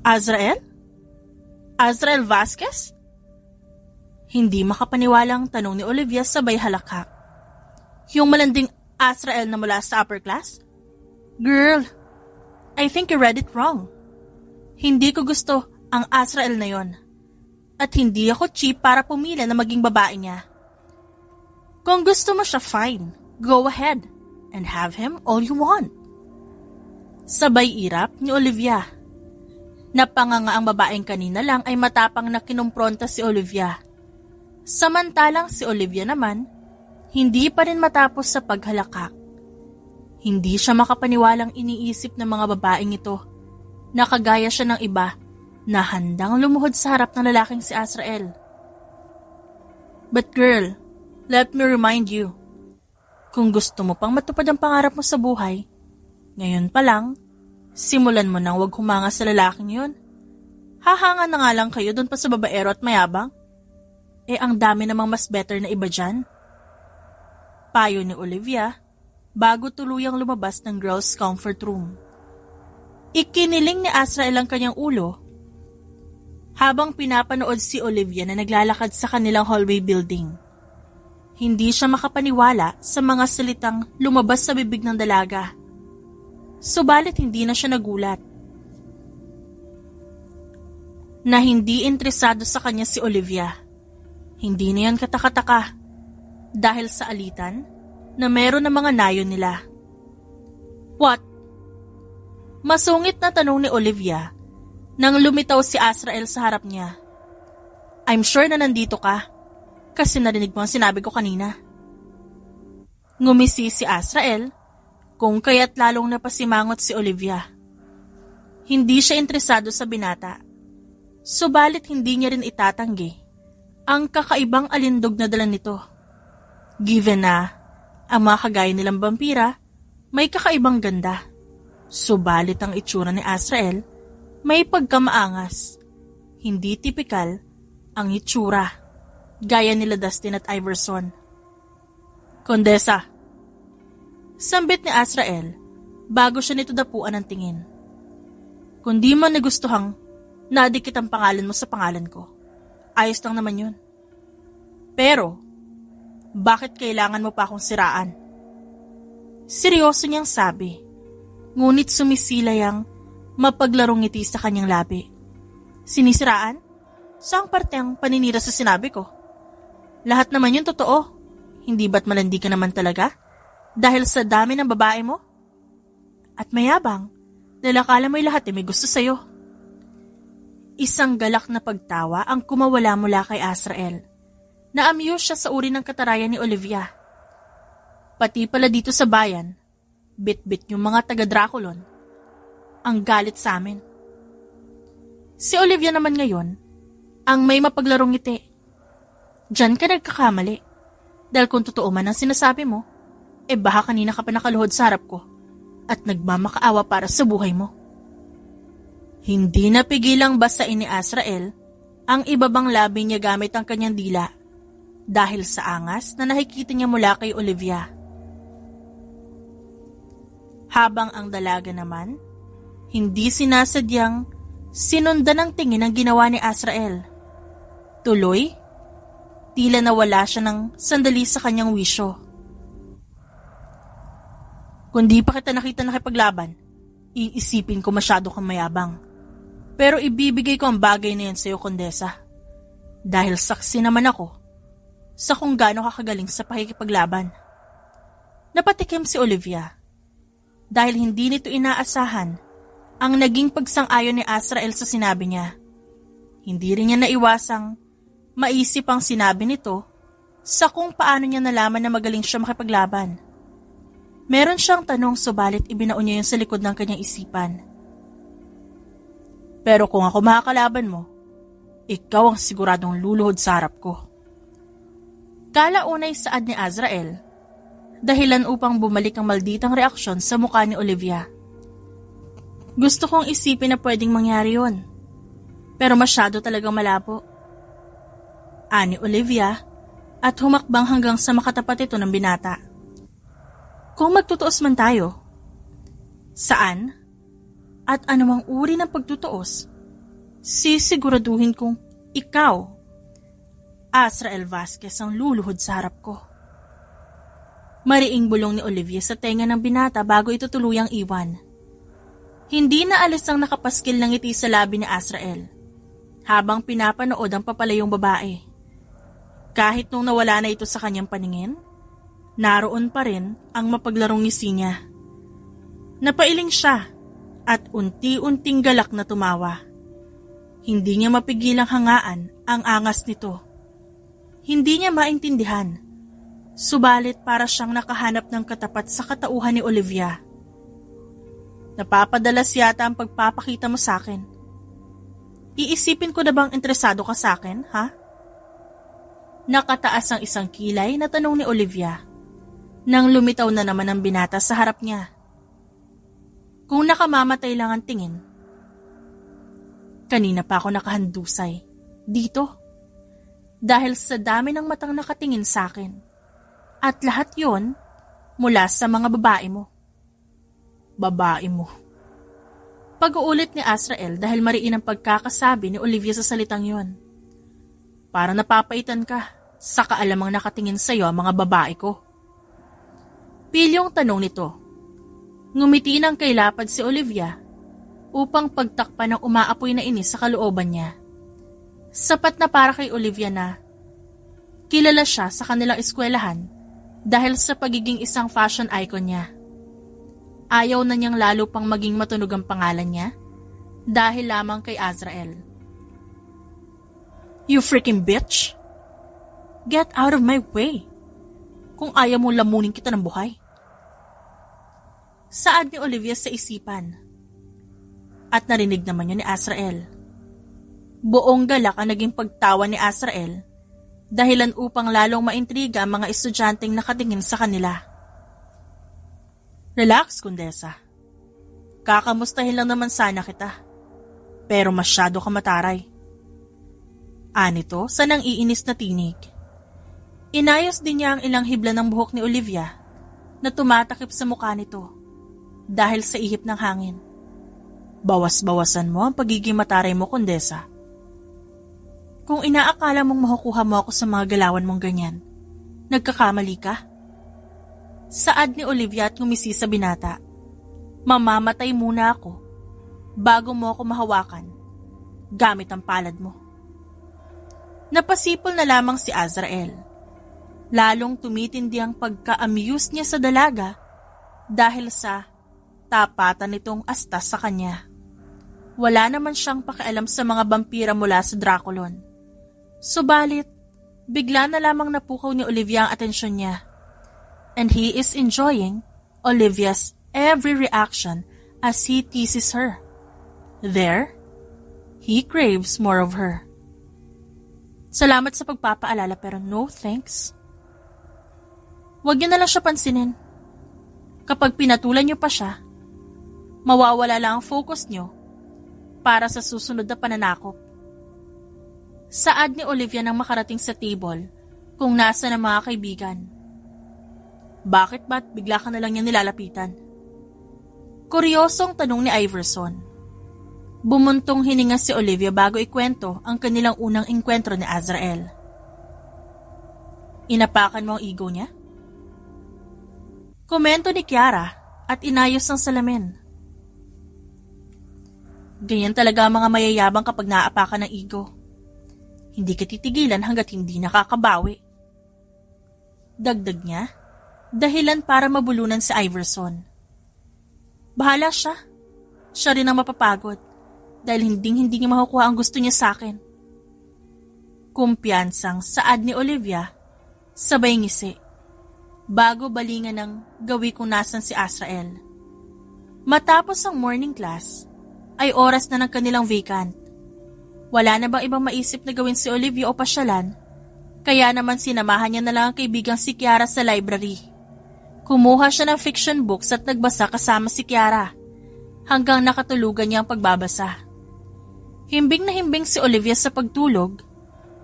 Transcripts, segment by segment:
Azrael? Azrael Vasquez? Hindi makapaniwalang tanong ni Olivia sabay halakhak. Yung malanding Azrael na mula sa upper class? Girl, I think you read it wrong. Hindi ko gusto ang Azrael na yon. At hindi ako cheap para pumili na maging babae niya. Kung gusto mo siya, fine. Go ahead and have him all you want. Sabay irap ni Olivia. Napanganga ang babaeng kanina lang ay matapang na kinumpronta si Olivia. Samantalang si Olivia naman, hindi pa rin matapos sa paghalakak. Hindi siya makapaniwalang iniisip ng mga babaeng ito na kagaya siya ng iba na handang lumuhod sa harap ng lalaking si Azrael. But girl, let me remind you, kung gusto mo pang matupad ang pangarap mo sa buhay, ngayon pa lang, simulan mo nang huwag humanga sa lalaking yun. Hahanga na nga lang kayo doon pa sa babaero at mayabang. Ang dami namang mas better na iba dyan. Payo ni Olivia bago tuluyang lumabas ng girls' comfort room. Ikiniling ni Azrael ang kanyang ulo habang pinapanood si Olivia na naglalakad sa kanilang hallway building. Hindi siya makapaniwala sa mga salitang lumabas sa bibig ng dalaga. Subalit hindi na siya nagulat. Na hindi interesado sa kanya si Olivia. Hindi na yan katakataka dahil sa alitan na meron ng mga nayon nila. What? Masungit na tanong ni Olivia nang lumitaw si Azrael sa harap niya. I'm sure na nandito ka kasi narinig mo ang sinabi ko kanina. Ngumisi si Azrael kung kaya't lalong napasimangot si Olivia. Hindi siya interesado sa binata. Subalit hindi niya rin itatanggi ang kakaibang alindog na dala nito. Given na ang mga kagaya nilang vampira may kakaibang ganda. Subalit ang itsura ni Azrael may pagkamaangas. Hindi tipikal ang itsura gaya nila Dustin at Iverson. Kondesa, sambit ni Azrael bago siya nito dapuan ng tingin. Kung di man nagustuhang nadikit ang pangalan mo sa pangalan ko, ayos lang naman yun. Pero, bakit kailangan mo pa akong siraan? Seryoso niyang sabi, ngunit sumisilay ang mapaglarong ngiti sa kanyang labi. Sinisiraan? Saang parte ang paninira sa sinabi ko? Lahat naman yun totoo. Hindi ba't malandi ka naman talaga? Dahil sa dami ng babae mo? At mayabang, dahil akala mo'y lahat may gusto sa'yo. Isang galak na pagtawa ang kumawala mula kay Azrael. Na-amuse siya sa uri ng katarayan ni Olivia. Pati pala dito sa bayan, bit-bit yung mga taga-Draculon. Ang galit sa amin. Si Olivia naman ngayon, ang may mapaglarong ngiti. Diyan ka nagkakamali. Dahil kung totoo man ang sinasabi mo, baka kanina ka pa nakaluhod sa harap ko at nagmamakaawa para sa buhay mo. Hindi napigilang basain ni Azrael ang ibabang labi niya gamit ang kanyang dila dahil sa angas na nakikita niya mula kay Olivia. Habang ang dalaga naman, hindi sinasadyang sinundan ng tingin ang ginawa ni Azrael. Tuloy, tila nawala siya ng sandali sa kanyang wisyo. Kung di pa kita nakita nakipaglaban, iisipin ko masyado kang mayabang. Pero ibibigay ko ang bagay na yan sa'yo, Kondesa. Dahil saksi naman ako sa kung gaano kakagaling sa pakikipaglaban. Napatikim si Olivia dahil hindi nito inaasahan ang naging pagsang-ayon ni Azrael sa sinabi niya. Hindi rin niya naiwasang maisip ang sinabi nito sa kung paano niya nalaman na magaling siya makipaglaban. Meron siyang tanong subalit ibinaon niya yun sa likod ng kanyang isipan. Pero kung ako makakalaban mo, ikaw ang siguradong luluhod sa harap ko. Kalaunay saad ni Azrael, dahilan upang bumalik ang malditang reaksyon sa mukha ni Olivia. Gusto kong isipin na pwedeng mangyari yun, pero masyado talagang malabo. Ani Olivia at humakbang hanggang sa makatapat ito ng binata. Kung magtutuos man tayo, saan at anumang uri ng pagtutuos Sisiguraduhin kong ikaw, Azrael Vasquez, ang luluhod sa harap ko. Mariing bulong ni Olivia sa tenga ng binata bago ito tuluyang iwan. Hindi na alis ang nakapaskil ng ngiti sa labi ni Azrael habang pinapanood ang papalayong babae. Kahit nung nawala na ito sa kanyang paningin, naroon pa rin ang mapaglarong ngisi niya. Napailing siya at unti-unting galak na tumawa. Hindi niya mapigilang hangaan ang angas nito. Hindi niya maintindihan. Subalit para siyang nakahanap ng katapat sa katauhan ni Olivia. Napapadalas yata ang pagpapakita mo sa akin. Iisipin ko na bang interesado ka sa akin, ha? Nakataas ang isang kilay na tanong ni Olivia nang lumitaw na naman ang binata sa harap niya. Kung nakamamatay lang ang tingin, kanina pa ako nakahandusay dito dahil sa dami ng matang nakatingin sa akin. At lahat yon mula sa mga babae mo. Babae mo. Pag-uulit ni Azrael dahil mariin ang pagkakasabi ni Olivia sa salitang yon. Para napapaitan ka sa kaalamang nakatingin sa iyo ang mga babae ko. Pilyong tanong nito. Ngumiti ng kailapad si Olivia upang pagtakpan ng umaapoy na inis sa kalooban niya. Sapat na para kay Olivia na kilala siya sa kanilang eskwelahan dahil sa pagiging isang fashion icon niya. Ayaw na niyang lalo pang maging matunog ang pangalan niya dahil lamang kay Azrael. You freaking bitch! Get out of my way! Kung ayaw mo lamunin kita ng buhay. Saad ni Olivia sa isipan. At narinig naman yun ni Azrael. Buong galak ang naging pagtawa ni Azrael dahilan upang lalong maintriga ang mga estudyanteng nakatingin sa kanila. Relax, Kondesa. Kakamustahin lang naman sana kita. Pero masyado ka mataray. Anito sa nang iinis na tinig. Inayos din niya ang ilang hibla ng buhok ni Olivia na tumatakip sa mukha nito dahil sa ihip ng hangin. Bawas-bawasan mo ang pagiging mataray mo, Kondesa. Kung inaakala mong makukuha mo ako sa mga galawan mong ganyan, nagkakamali ka? Saad ni Olivia at ngumisi sa binata. Mamamatay muna ako bago mo ako mahawakan gamit ang palad mo. Napasipol na lamang si Azrael. Lalong tumitindi ang pagka-amuse niya sa dalaga dahil sa tapatan nitong astas sa kanya. Wala naman siyang pakialam sa mga vampira mula sa Draculon. Subalit, bigla na lamang napukaw ni Olivia ang atensyon niya. And he is enjoying Olivia's every reaction as he teases her. There, he craves more of her. Salamat sa pagpapaalala pero no thanks. Huwag niyo na lang siya pansinin. Kapag pinatulan niyo pa siya, mawawala lang ang focus niyo para sa susunod na pananakop. Saad ni Olivia nang makarating sa table kung nasa ng mga kaibigan. Bakit ba't bigla ka na lang niya nilalapitan? Kuryosong tanong ni Iverson. Bumuntong hininga si Olivia bago ikwento ang kanilang unang engkwentro ni Azrael. Inapakan mo ang ego niya? Komento ni Kiara at inayos ang salamin. Ganyan talaga ang mga mayayabang kapag naapakan ng ego. Hindi ka titigilan hanggat hindi nakakabawi. Dagdag niya, dahilan para mabulunan si Iverson. Bahala siya. Siya rin ang mapapagod dahil hindi niya makukuha ang gusto niya sa akin. Kumpiyansang saad ni Olivia, sabay ngisi, bago balingan ng gawi kung nasan si Azrael. Matapos ang morning class, ay oras na ng kanilang vacant. Wala na bang ibang maisip na gawin si Olivia o pasyalan? Kaya naman sinamahan niya na lang ang kaibigang si Kiara sa library. Kumuha siya ng fiction books at nagbasa kasama si Kiara hanggang nakatulugan niya ang pagbabasa. Himbing na himbing si Olivia sa pagtulog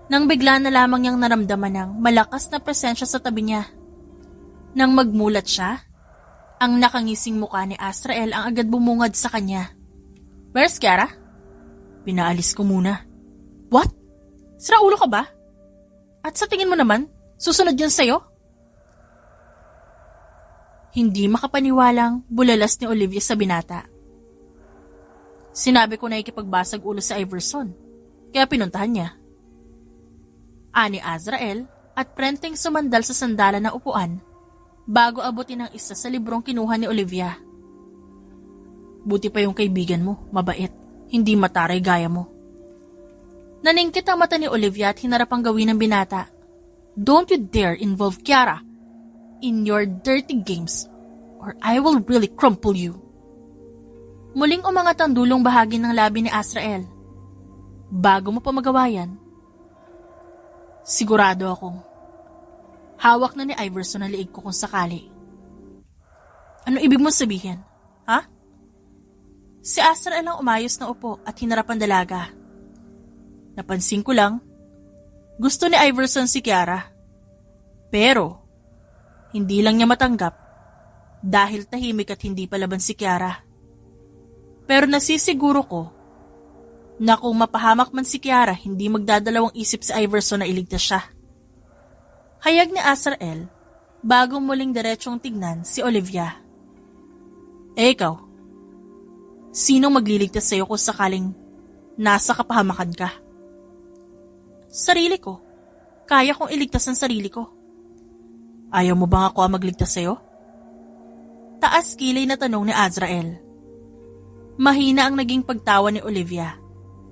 nang bigla na lamang niyang naramdaman ng malakas na presensya sa tabi niya. Nang magmulat siya, ang nakangising mukha ni Azrael ang agad bumungad sa kanya. Where's Kiara? Pinaalis ko muna. What? Sira ulo ka ba? At sa tingin mo naman, susunod yun sa'yo? Hindi makapaniwalang bulalas ni Olivia sa binata. Sinabi ko na ikipagbasag ulo sa Iverson, kaya pinuntahan niya. Ani Azrael at prenteng sumandal sa sandalan na upuan bago abutin ang isa sa librong kinuha ni Olivia. Buti pa yung kaibigan mo, mabait, hindi mataray gaya mo. Naningkit ang mata ni Olivia at hinarap ang gawin ng binata. Don't you dare involve Kiara in your dirty games or I will really crumple you. Muling umangat ang dulong bahagi ng labi ni Azrael. Bago mo pa magawa yan, sigurado akong hawak na ni Iverson ang liig ko kung sakali. Ano ibig mo sabihin? Ha? Si Azrael ang umayos na upo at hinarap ang dalaga. Napansin ko lang, gusto ni Iverson si Kiara. Pero, hindi lang niya matanggap dahil tahimik at hindi palaban si Kiara. Pero nasisiguro ko na kung mapahamak man si Kiara, hindi magdadalawang isip si Iverson na iligtas siya. Hayag ni Azrael bago muling diretsyong tignan si Olivia. Ikaw, sinong magliligtas sa'yo kung sakaling nasa kapahamakan ka? Sarili ko. Kaya kong iligtas ang sarili ko. Ayaw mo bang ako ang magligtas sa'yo? Taas kilay na tanong ni Azrael. Mahina ang naging pagtawa ni Olivia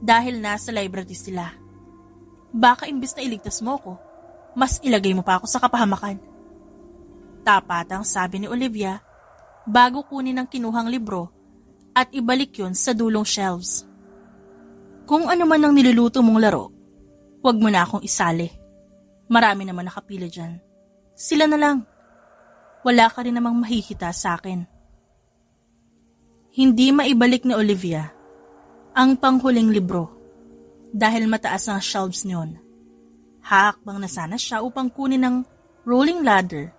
dahil nasa library sila. Baka imbis na iligtas mo ko, mas ilagay mo pa ako sa kapahamakan. Tapatang sabi ni Olivia bago kunin ang kinuhang libro at ibalik yon sa dulong shelves. Kung ano man ang niluluto mong laro, huwag mo na akong isali. Marami naman nakapila dyan. Sila na lang. Wala ka rin namang mahihita sa akin. Hindi maibalik ni Olivia ang panghuling libro dahil mataas ang shelves niyon. Haakbang na sana siya upang kunin ang rolling ladder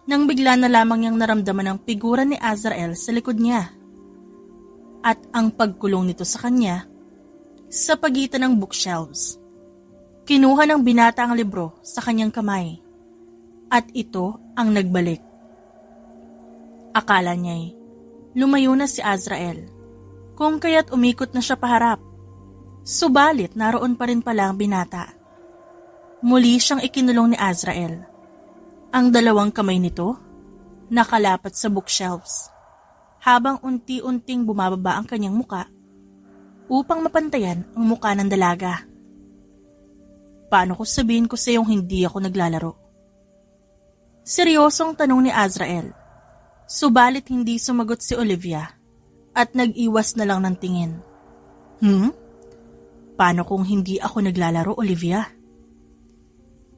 nang bigla na lamang niyang naramdaman ang figura ni Azrael sa likod niya at ang pagkulong nito sa kanya sa pagitan ng bookshelves. Kinuha ng binata ang libro sa kanyang kamay at ito ang nagbalik. Akala niya'y lumayo na si Azrael, kung kaya't umikot na siya paharap. Subalit naroon pa rin pala ang binata. Muli siyang ikinulong ni Azrael. Ang dalawang kamay nito nakalapat sa bookshelves, habang unti-unting bumababa ang kanyang muka upang mapantayan ang muka ng dalaga. Paano ko sabihin ko sa iyong hindi ako naglalaro? Seryosong tanong ni Azrael. Subalit hindi sumagot si Olivia at nag-iwas na lang ng tingin. Paano kung hindi ako naglalaro, Olivia?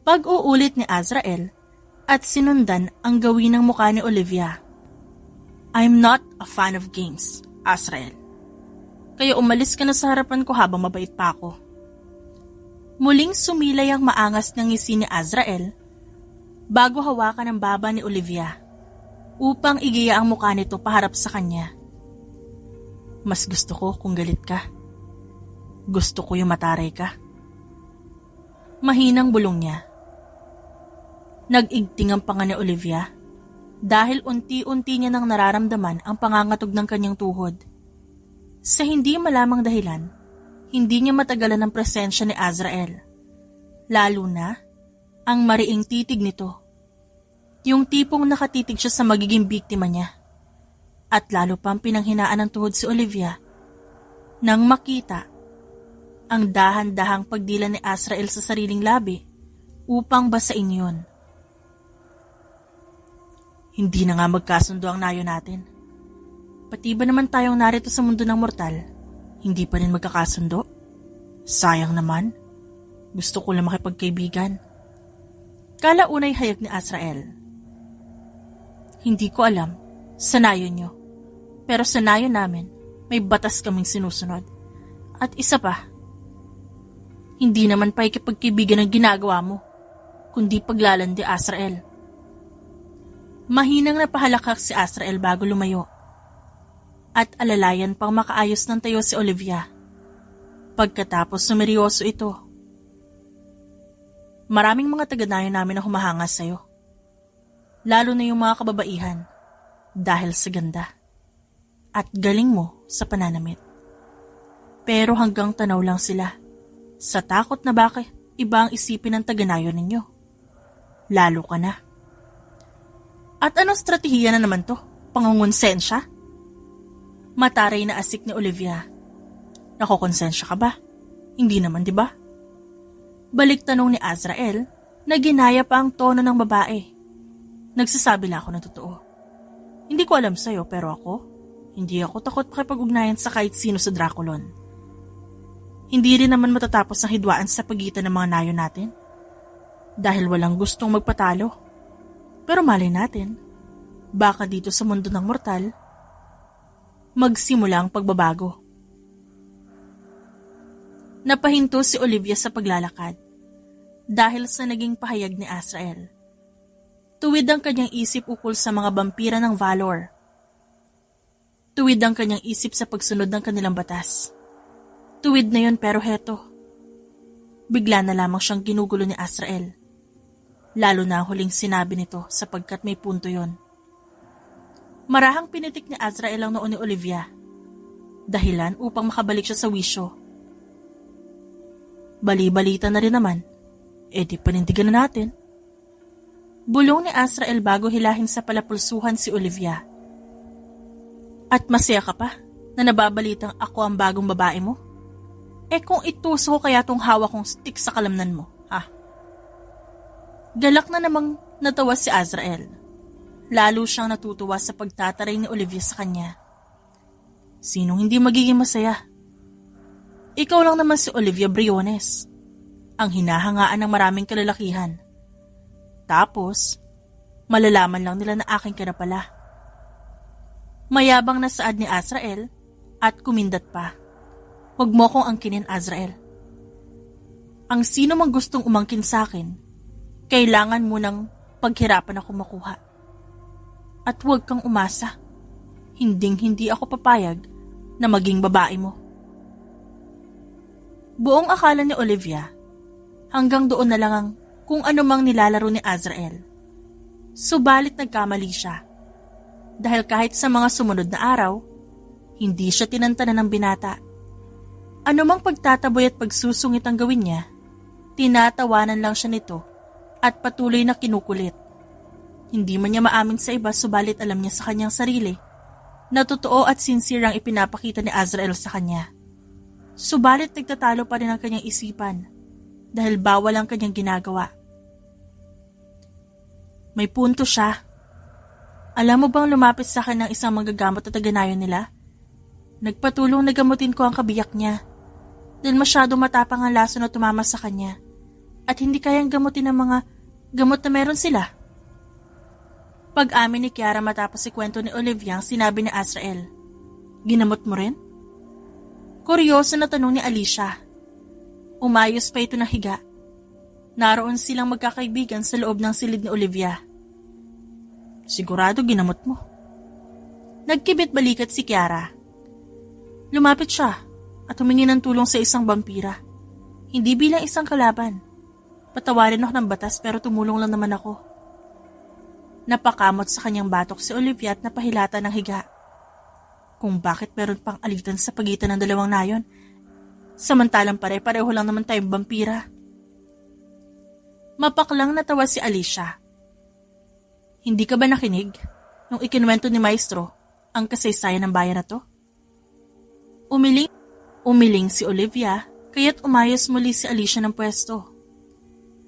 Pag-uulit ni Azrael at sinundan ang gawin ng mukha ni Olivia. I'm not a fan of games, Azrael. Kaya umalis ka na sa harapan ko habang mabait pa ako. Muling sumilay ang maangas ng ngisi ni Azrael bago hawakan ang baba ni Olivia upang igiya ang mukha nito paharap sa kanya. Mas gusto ko kung galit ka. Gusto ko yung mataray ka. Mahinang bulong niya. Nag-igting ang panga ni Olivia dahil unti-unti niya nang nararamdaman ang pangangatog ng kanyang tuhod. Sa hindi malamang dahilan, hindi niya matagalan ang presensya ni Azrael. Lalo na ang mariing titig nito. Yung tipong nakatitig siya sa magiging biktima niya. At lalo pang pinanghinaan ng tuhod si Olivia nang makita ang dahan-dahang pagdila ni Azrael sa sariling labi upang basain yun. Hindi na nga magkasundo ang nayo natin. Pati ba naman tayong narito sa mundo ng mortal, hindi pa rin magkakasundo? Sayang naman. Gusto ko lang makipagkaibigan. Kalaunay hayag ni Azrael. Hindi ko alam, sanayon nyo. Pero sanayon namin, may batas kaming sinusunod. At isa pa, hindi naman pakikipagkaibigan ang ginagawa mo, kundi paglalandi, Azrael. Mahinang napahalakak si Azrael bago lumayo. At alalayan pang makaayos ng tayo si Olivia. Pagkatapos sumeryoso ito. Maraming mga taga-nayon namin na humahanga sa'yo. Lalo na yung mga kababaihan dahil sa ganda at galing mo sa pananamit. Pero hanggang tanaw lang sila sa takot na baka iba ang isipin ng taga-nayon ninyo. Lalo ka na. At anong strategiya na naman to? Pangungonsensya? Mataray na asik ni Olivia. Nakokonsensya ka ba? Hindi naman, di ba? Balik tanong ni Azrael na ginaya pa ang tono ng babae. Nagsasabi lang ako ng totoo. Hindi ko alam sa'yo pero hindi ako takot pakipag-ugnayan sa kahit sino sa Draculon. Hindi rin naman matatapos ang hidwaan sa pagitan ng mga nayon natin. Dahil walang gustong magpatalo. Pero malay natin, baka dito sa mundo ng mortal, magsimula ang pagbabago. Napahinto si Olivia sa paglalakad dahil sa naging pahayag ni Azrael. Tuwid ang kanyang isip ukol sa mga vampira ng Valor. Tuwid ang kanyang isip sa pagsunod ng kanilang batas. Tuwid na yun pero heto. Bigla na lamang siyang ginugulo ni Azrael. Lalo na ang huling sinabi nito sapagkat may punto yon. Marahang pinitik ni Azrael ang noo ni Olivia. Dahilan upang makabalik siya sa wisyo. Bali-balita na rin naman. Di panindigan na natin. Bulong ni Azrael bago hilahin sa palapulsuhan si Olivia. At masaya ka pa na nababalitang ako ang bagong babae mo? Kung ituso ko kaya tong hawak kong stick sa kalamnan mo, ha? Galak na namang natawa si Azrael. Lalo siyang natutuwa sa pagtataray ni Olivia sa kanya. Sinong hindi magiging masaya? Ikaw lang naman si Olivia Briones, ang hinahangaan ng maraming kalalakihan. Tapos, malalaman lang nila na aking ka na pala. Mayabang na saad ni Azrael at kumindat pa. Huwag mo kong angkinin, Azrael. Ang sino mang gustong umangkin sa akin, kailangan mo nang paghirapan ako makuha. At huwag kang umasa. Hinding-hindi ako papayag na maging babae mo. Buong akala ni Olivia, hanggang doon na lang ang kung ano mang nilalaro ni Azrael. Subalit nagkamali siya. Dahil kahit sa mga sumunod na araw, hindi siya tinantanan ng binata. Ano mang pagtataboy at pagsusungit ang gawin niya, tinatawanan lang siya nito at patuloy na kinukulit. Hindi man niya maamin sa iba subalit alam niya sa kanyang sarili na totoo at sincere ang ipinapakita ni Azrael sa kanya. Subalit nagtatalo pa rin ang kanyang isipan dahil bawal ang kanyang ginagawa. May punto siya. Alam mo bang lumapit sa akin ng isang manggagamot at taga-nayon nila? Nagpatulong na gamutin ko ang kabiyak niya dahil masyado matapang ang laso na tumama sa kanya at hindi kayang gamutin ng mga gamot na meron sila. Pag-amin ni Kiara matapos ikwento ni Olivia ang sinabi ni Azrael. Ginamot mo rin? Kuryoso na tanong ni Alicia. Umayos pa ito na higa. Naroon silang magkakaibigan sa loob ng silid ni Olivia. Sigurado ginamot mo. Nagkibit balikat si Kiara. Lumapit siya at humingi ng tulong sa isang vampira. Hindi bilang isang kalaban. Patawarin ako ng batas pero tumulong lang naman ako. Napakamot sa kanyang batok si Olivia at napahilata ng higa. Kung bakit meron pang alitan sa pagitan ng dalawang nayon, samantalang pare-pareho lang naman tayong vampira. Mapaklang natawa si Alicia. Hindi ka ba nakinig nung ikinuwento ni Maestro ang kasaysayan ng bayan na to? Umiling si Olivia kaya't umayos muli si Alicia ng pwesto.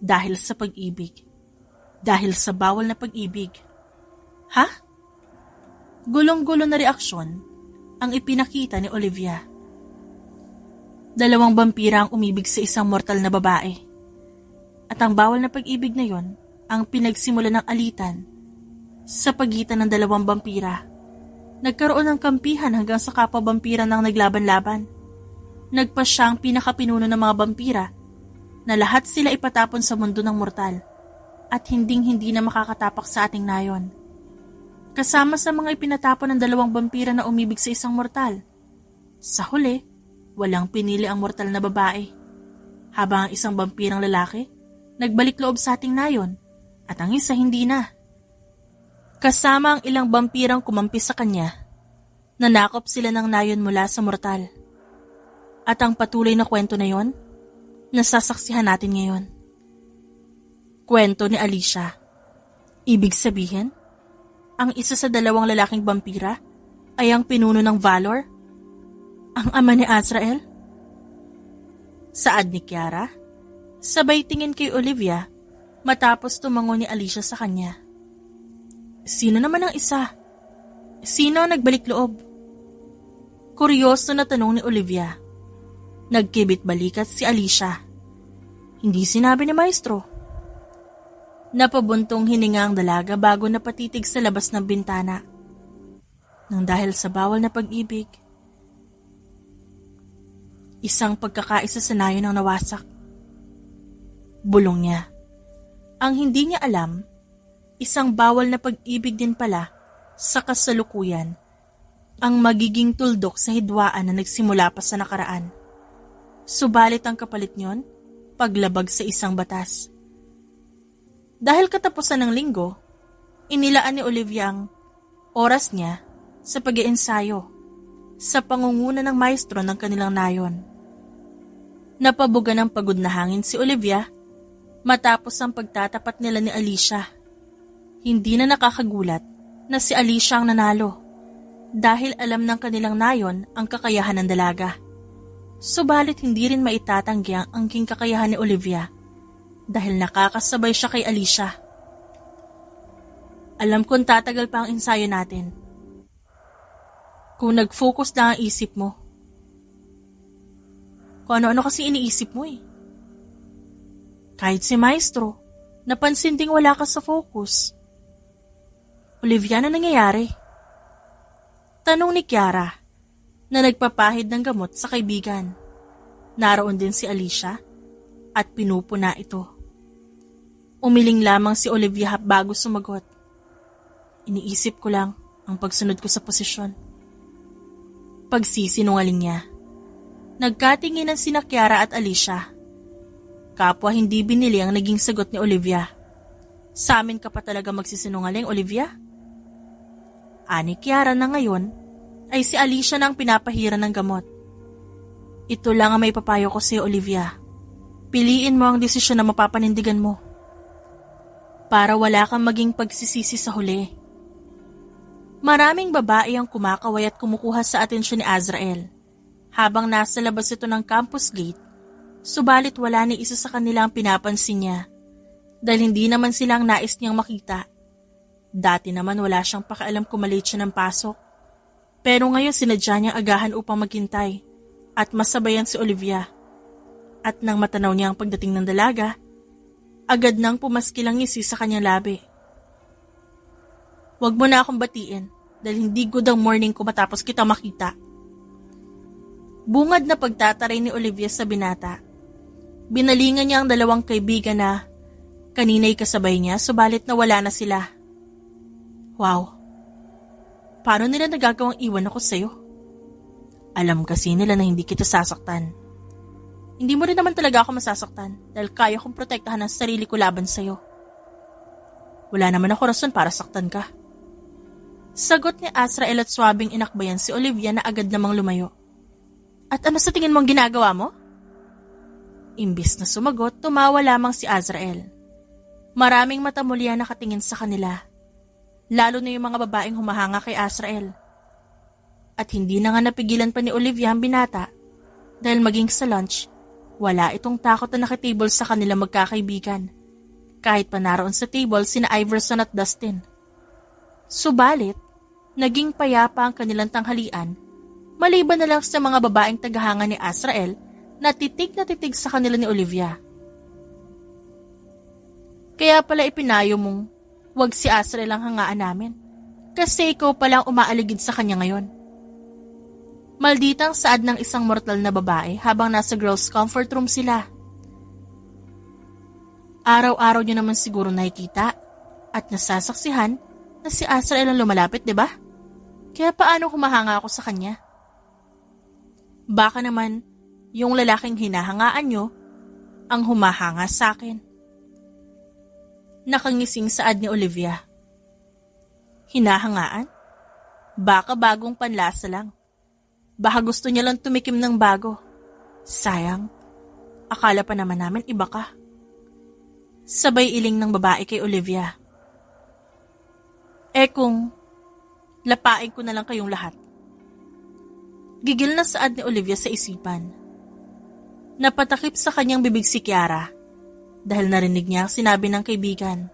Dahil sa pag-ibig. Dahil sa bawal na pag-ibig. Ha? Gulong-gulo na reaksyon ang ipinakita ni Olivia. Dalawang vampira ang umibig sa isang mortal na babae. At ang bawal na pag-ibig na yon ang pinagsimula ng alitan sa pagitan ng dalawang vampira. Nagkaroon ng kampihan hanggang sa kapwa-vampira nang naglaban-laban. Nagpa siya ang pinakapinuno ng mga vampira na lahat sila ipatapon sa mundo ng mortal at hinding-hindi na makakatapak sa ating nayon. Kasama sa mga ipinatapon ng dalawang vampira na umibig sa isang mortal. Sa huli, Walang pinili ang mortal na babae, habang ang isang vampirang lalaki nagbalik loob sa ating nayon at ang isa hindi na. Kasama ang ilang vampirang kumampi sa kanya, nanakop sila ng nayon mula sa mortal. At ang patuloy na kwento na yon, nasasaksihan natin ngayon. Kwento ni Alicia. Ibig sabihin, ang isa sa dalawang lalaking vampira ay ang pinuno ng Valor? Ang ama ni Azrael? Saad ni Kiara, sabay tingin kay Olivia matapos tumango ni Alicia sa kanya. Sino naman ang isa? Sino ang nagbalik loob? Kuryoso na tanong ni Olivia. Nagkibit balikat si Alicia. Hindi sinabi ni Maestro. Napabuntong hininga ang dalaga bago napatitig sa labas ng bintana. Nang dahil sa bawal na pag-ibig, isang pagkakaisa sa nayon ang nawasak. Bulong niya. Ang hindi niya alam, isang bawal na pag-ibig din pala sa kasalukuyan ang magiging tuldok sa hidwaan na nagsimula pa sa nakaraan. Subalit ang kapalit niyon, paglabag sa isang batas. Dahil katapusan ng linggo, inilaan ni Olivia ang oras niya sa pag-iensayo sa pangunguna ng maestro ng kanilang nayon. Napabuga ng pagod na hangin si Olivia matapos ang pagtatapat nila ni Alicia. Hindi na nakakagulat na si Alicia ang nanalo dahil alam ng kanilang nayon ang kakayahan ng dalaga. Subalit hindi rin maitatanggi ang angking kakayahan ni Olivia dahil nakakasabay siya kay Alicia. Alam kong tatagal pa ang ensayo natin. Kung nag-focus lang ang isip mo. Kung ano-ano kasi iniisip mo eh. Kahit si Maestro, napansin ding wala ka sa focus. Olivia, na nangyayari? Tanong ni Kiara na nagpapahid ng gamot sa kaibigan. Naroon din si Alicia at pinupuna ito. Umiling lamang si Olivia bago sumagot. Iniisip ko lang ang pagsunod ko sa posisyon. Pagsisinungaling niya. Nagkatinginan sina Kiara at Alicia. Kapwa hindi binili ang naging sagot ni Olivia. Sa amin ka pa talaga magsisinungaling, Olivia? Ani Kiara na ngayon ay si Alicia na ang pinapahira ng gamot. Ito lang ang may papayo ko sa iyo, Olivia. Piliin mo ang desisyon na mapapanindigan mo. Para wala kang maging pagsisisi sa huli. Maraming babae ang kumakaway at kumukuha sa atensyon ni Azrael habang nasa labas ito ng campus gate, subalit wala ni isa sa kanila ang pinapansin niya dahil hindi naman silang nais niyang makita. Dati naman wala siyang pakialam kung malate siya ng pasok, pero ngayon sinadya niyang agahan upang maghintay at masabayan si Olivia. At nang matanaw niya ang pagdating ng dalaga, agad nang pumaskil ang ngisi sa kanyang labi. Huwag mo na akong batiin dahil hindi good ang morning ko matapos kita makita. Bungad na pagtataray ni Olivia sa binata. Binalingan niya ang dalawang kaibigan na kanina'y kasabay niya subalit nawala na sila. Wow, paano nila nagagawang iwan ako sa'yo? Alam kasi nila na hindi kita sasaktan. Hindi mo rin naman talaga ako masasaktan dahil kaya kong protektahan ang sarili ko laban sa'yo. Wala naman ako rason para saktan ka. Sagot ni Azrael at swabing inakbayan si Olivia na agad namang lumayo. At ano sa tingin mong ginagawa mo? Imbis na sumagot, tumawa lamang si Azrael. Maraming mata muli ang nakatingin sa kanila. Lalo na yung mga babaeng humahanga kay Azrael. At hindi na nga napigilan pa ni Olivia ang binata dahil maging sa lunch, wala itong takot na nakitable sa kanila magkakaibigan. Kahit pa naroon sa table sina Iverson at Dustin. Subalit, naging payapa ang kanilang tanghalian, maliban na lang sa mga babaeng tagahanga ni Azrael na titig sa kanila ni Olivia. Kaya pala ipinayo mong wag si Azrael ang hangaan namin, kasi ikaw palang umaaligid sa kanya ngayon. Malditang saad ng isang mortal na babae habang nasa girls' comfort room sila. Araw-araw niyo naman siguro nakikita at nasasaksihan na si Azrael ang lumalapit, di ba? Kaya paano humahanga ako sa kanya? Baka naman yung lalaking hinahangaan nyo ang humahanga sa akin. Nakangising saad ni Olivia. Hinahangaan? Baka bagong panlasa lang. Baka gusto niya lang tumikim ng bago. Sayang, akala pa naman namin iba ka. Sabay iling ng babae kay Olivia. Kung lapain ko na lang kayong lahat. Gigil na saad ni Olivia sa isipan. Napatakip sa kanyang bibig si Kiara dahil narinig niya ang sinabi ng kaibigan.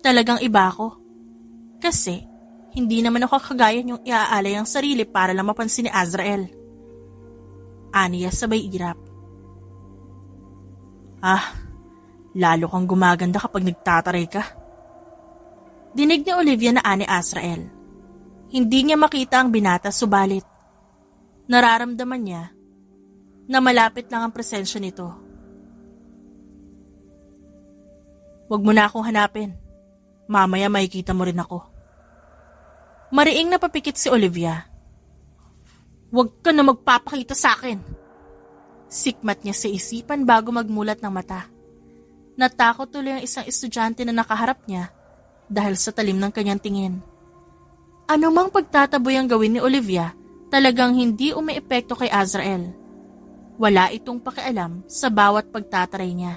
Talagang iba ako. Kasi hindi naman ako kagaya niyong iaalay ang sarili para lang mapansin ni Azrael. Aniya sabay irap. Lalo kang gumaganda kapag nagtataray ka. Dinig ni Olivia na ani Azrael. Hindi niya makita ang binata subalit nararamdaman niya na malapit lang ang presensya nito. Huwag mo na akong hanapin. Mamaya makikita mo rin ako. Mariing napapikit si Olivia. Huwag ka na magpapakita sa akin. Sikmat niya sa isipan bago magmulat ng mata. Natakot tuloy ang isang estudyante na nakaharap niya dahil sa talim ng kanyang tingin. Anumang pagtataboy ang gawin ni Olivia, talagang hindi umiepekto kay Azrael. Wala itong pakialam sa bawat pagtataray niya.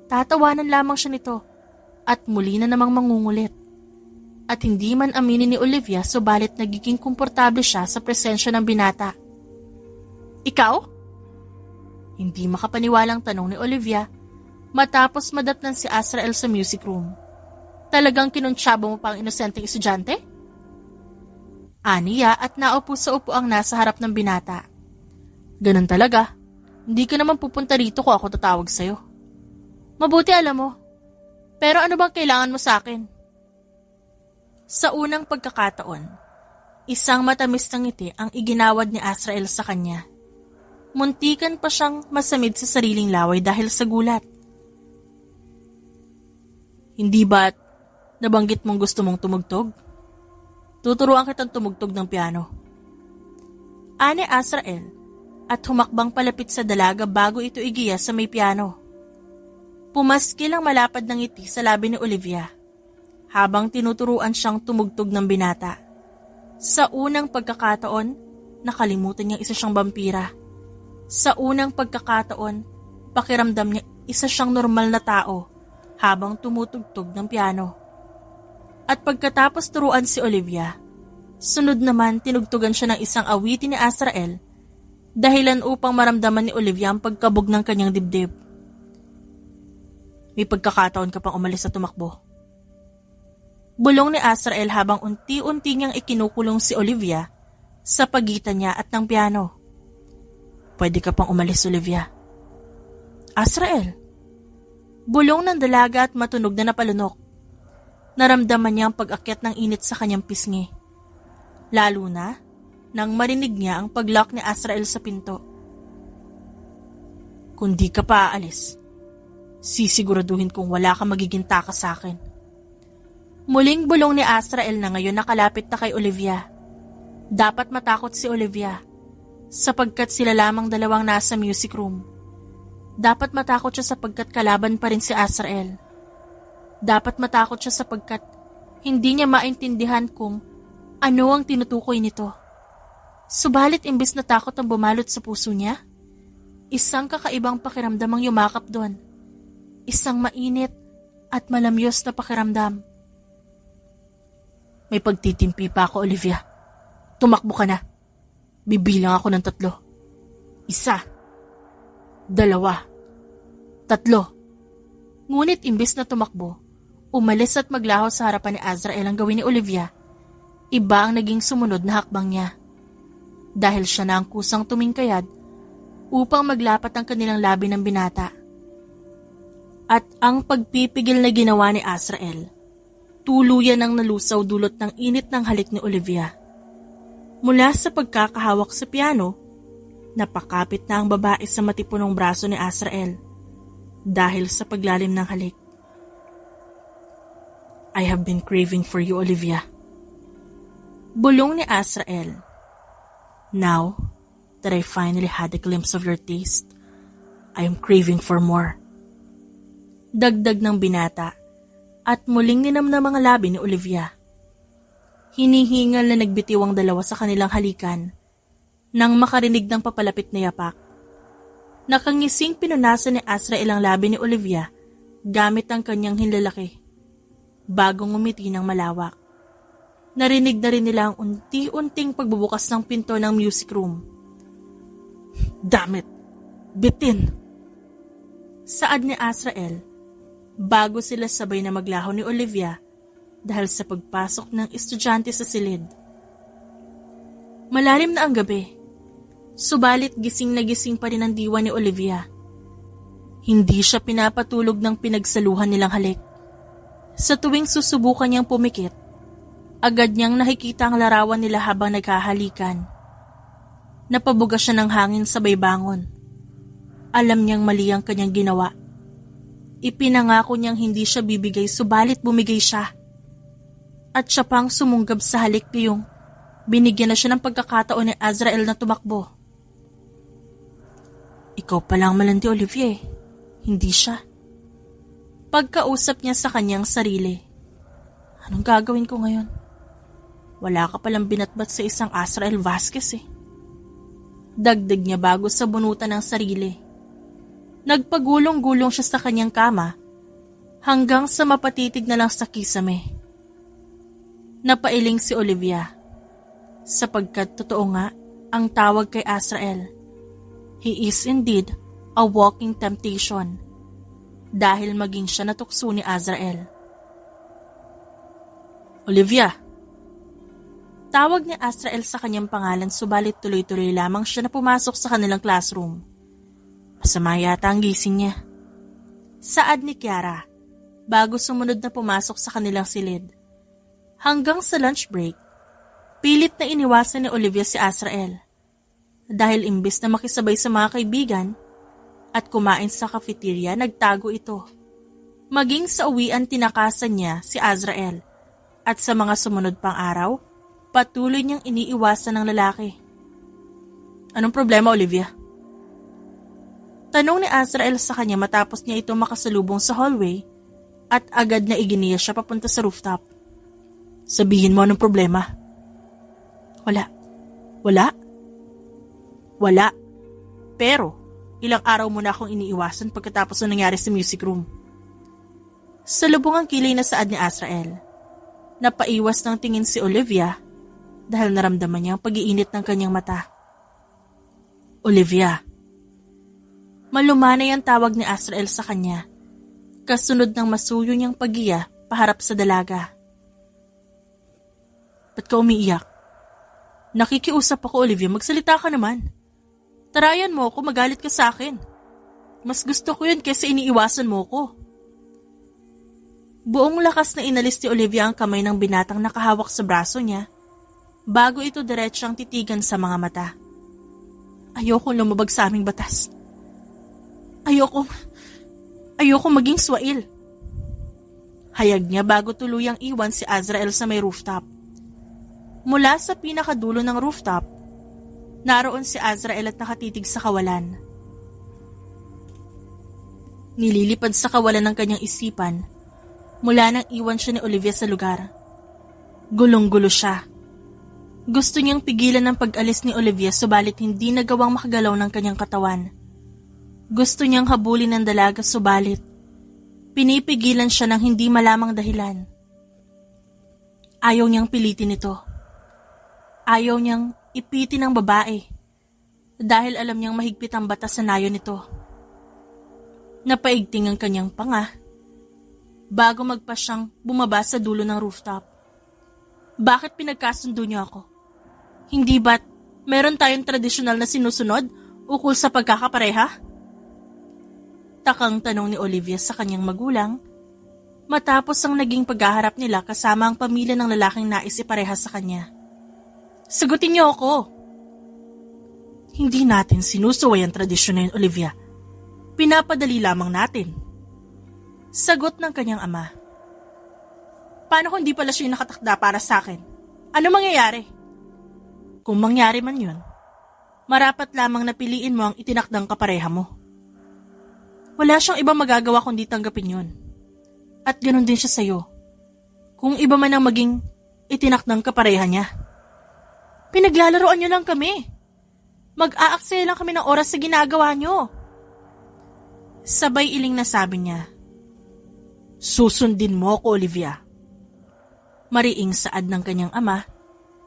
Tatawanan lamang siya nito at muli na namang mangungulit. At hindi man aminin ni Olivia subalit nagiging komportable siya sa presensya ng binata. Ikaw? Hindi makapaniwalang tanong ni Olivia matapos madatnan si Azrael sa music room. Talagang kinuntsaba mo pa ang inosenteng estudyante? Aniya at naupo sa upuang nasa harap ng binata. Ganun talaga. Hindi ka naman pupunta rito kung ako tatawag sa'yo. Mabuti alam mo. Pero ano bang kailangan mo sa akin? Sa unang pagkakataon, isang matamis na ngiti ang iginawad ni Azrael sa kanya. Muntikan pa siyang masamid sa sariling laway dahil sa gulat. Hindi ba't nabanggit mong gusto mong tumugtog? Tuturuan kitang tumugtog ng piano. Ani Azrael at humakbang palapit sa dalaga bago ito igiya sa may piano. Pumaskil ang malapad ng ngiti sa labi ni Olivia habang tinuturuan siyang tumugtog ng binata. Sa unang pagkakataon, nakalimutan niyang isa siyang vampira. Sa unang pagkakataon, pakiramdam niya isa siyang normal na tao habang tumutugtog ng piano. At pagkatapos turuan si Olivia, sunod naman tinugtugan siya ng isang awitin ni Azrael dahilan upang maramdaman ni Olivia ang pagkabog ng kanyang dibdib. May pagkakataon ka pang umalis at tumakbo. Bulong ni Azrael habang unti-unti niyang ikinukulong si Olivia sa pagitan niya at ng piano. Pwede ka pang umalis, Olivia. Azrael. Bulong ng dalaga at matunog na napalunok. Naramdaman niya ang pag-akyat ng init sa kanyang pisngi. Lalo na nang marinig niya ang pag-lock ni Azrael sa pinto. Kung di ka pa aalis, sisiguraduhin kong wala ka magiging takas sa akin. Muling bulong ni Azrael na ngayon nakalapit na kay Olivia. Dapat matakot si Olivia sapagkat sila lamang dalawang nasa music room. Dapat matakot siya sapagkat kalaban pa rin si Azrael. Dapat matakot siya sapagkat hindi niya maintindihan kung ano ang tinutukoy nito. Subalit imbes na takot ang bumalot sa puso niya, isang kakaibang pakiramdam ang yumakap doon. Isang mainit at malamyos na pakiramdam. May pagtitimpi pa ako, Olivia. Tumakbo ka na. Bibilang ako ng 3. 1, 2, 3. Ngunit imbes na tumakbo, umalis at maglaho sa harapan ni Azrael ang gawin ni Olivia. Iba ang naging sumunod na hakbang niya. Dahil siya na ang kusang tumingkayad upang maglapat ang kanilang labi ng binata. At ang pagpipigil na ginawa ni Azrael, tuluyan ang nalusaw dulot ng init ng halik ni Olivia. Mula sa pagkakahawak sa piano, napakapit na ang babae sa matipunong braso ni Azrael dahil sa paglalim ng halik. I have been craving for you, Olivia. Bulong ni Azrael. Now, that I finally had a glimpse of your taste. I am craving for more. Dagdag ng binata at muling ninamnam mga labi ni Olivia. Hinihingal na nagbitiw ang dalawa sa kanilang halikan nang makarinig ng papalapit na yapak. Nakangising pinunasan ni Azrael ang labi ni Olivia gamit ang kanyang hinlalaki. Bagong ngumiti ng malawak. Narinig na rin nila ang unti-unting pagbubukas ng pinto ng music room. Damn it! Bitin! Saad ni Azrael bago sila sabay na maglaho ni Olivia dahil sa pagpasok ng estudyante sa silid. Malalim na ang gabi, subalit gising na gising pa rin ang diwa ni Olivia. Hindi siya pinapatulog ng pinagsaluhan nilang halik. Sa tuwing susubukan niyang pumikit, agad niyang nakikita ang larawan nila habang nagkahalikan. Napabuga siya ng hangin sabay bangon. Alam niyang mali ang kanyang ginawa. Ipinangako niyang hindi siya bibigay subalit bumigay siya. At siya pang sumunggab sa halik ngayong binigyan na siya ng pagkakataon ni Azrael na tumakbo. Ikaw palang malandi, Olivia, hindi siya. Pagkausap niya sa kanyang sarili. Anong gagawin ko ngayon? Wala ka palang binatbat sa isang Azrael Vasquez Dagdag niya bago sa bunutan ng sarili. Nagpagulong-gulong siya sa kanyang kama hanggang sa mapatitig na lang sa kisame. Napailing si Olivia sapagkat totoo nga ang tawag kay Azrael. He is indeed a walking temptation dahil maging siya natukso ni Azrael. Olivia! Tawag ni Azrael sa kanyang pangalan subalit tuloy-tuloy lamang siya na pumasok sa kanilang classroom. Masama yata ang gising niya. Saad ni Kiara bago sumunod na pumasok sa kanilang silid. Hanggang sa lunch break, pilit na iniwasan ni Olivia si Azrael. Dahil imbis na makisabay sa mga kaibigan at kumain sa cafeteria, nagtago ito. Maging sa uwian tinakasan niya si Azrael at sa mga sumunod pang araw, patuloy niyang iniiwasan ng lalaki. Anong problema, Olivia? Tanong ni Azrael sa kanya matapos niya ito makasalubong sa hallway at agad na iginiya siya papunta sa rooftop. Sabihin mo anong problema. Wala. Wala? Wala. Pero, ilang araw mo na akong iniiwasan pagkatapos ng nangyari sa music room. Salubong ang kilay na saad ni Azrael. Napaiwas ng tingin si Olivia dahil naramdaman niya ang pag-iinit ng kanyang mata. Olivia. Malumanay ang tawag ni Azrael sa kanya, kasunod ng masuyo niyang pagiya paharap sa dalaga. Ba't ka umiiyak? Nakikiusap ako, Olivia, magsalita ka naman. Tarayan mo ako, magalit ka sa akin. Mas gusto ko yun kaysa iniiwasan mo ko. Buong lakas na inalis ni Olivia ang kamay ng binatang nakahawak sa braso niya bago ito diretsyang titigan sa mga mata. Ayokong lumabag sa aming batas. Ayoko maging swail. Hayag niya bago tuluyang iwan si Azrael sa may rooftop. Mula sa pinakadulo ng rooftop, naroon si Azrael at nakatitig sa kawalan. Nililipad sa kawalan ng kanyang isipan mula nang iwan siya ni Olivia sa lugar. Gulong-gulo siya. Gusto niyang pigilan ang pag-alis ni Olivia subalit hindi nagawang makagalaw ng kanyang katawan. Gusto niyang habulin ng dalaga subalit pinipigilan siya ng hindi malamang dahilan. Ayaw niyang pilitin ito. Ayaw niyang ipitin ang babae dahil alam niyang mahigpit ang batas sa nayo nito. Napaigting ang kanyang panga bago magpa siyang bumaba sa dulo ng rooftop. Bakit pinagkasundo niyo ako? Hindi ba't meron tayong tradisyonal na sinusunod ukol sa pagkakapareha? Takang tanong ni Olivia sa kanyang magulang matapos ang naging paghaharap nila kasama ang pamilya ng lalaking nais ipareha sa kanya. Sagutin niyo ako. Hindi natin sinusuway ang tradisyon na yun, Olivia. Pinapadali lamang natin. Sagot ng kanyang ama. Paano kung di pala siya yung nakatakda para sa akin? Ano mangyayari? Kung mangyari man yun, marapat lamang na piliin mo ang itinakdang kapareha mo. Wala siyang ibang magagawa kundi tanggapin yun. At ganun din siya sa'yo. Kung iba man ang maging itinakdang kapareha niya. Pinaglalaroan niyo lang kami. Mag-aaksaya lang kami ng oras sa ginagawa niyo. Sabay iling na sabi niya, susundin mo ako, Olivia. Mariing saad ng kanyang ama,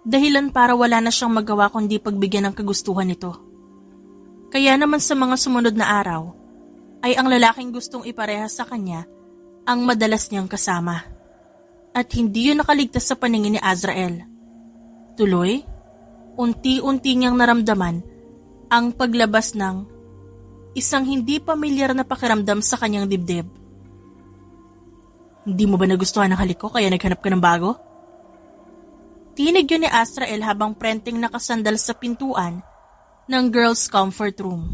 dahilan para wala na siyang magawa kundi pagbigyan ng kagustuhan nito. Kaya naman sa mga sumunod na araw, ay ang lalaking gustong ipareha sa kanya ang madalas niyang kasama. At hindi yun nakaligtas sa paningin ni Azrael. Tuloy, unti-unti niyang naramdaman ang paglabas ng isang hindi pamilyar na pakiramdam sa kanyang dibdib. Hindi mo ba nagustuhan ang halik ko kaya naghanap ka ng bago? Tinig yun ni Azrael habang prenting nakasandal sa pintuan ng girls' comfort room.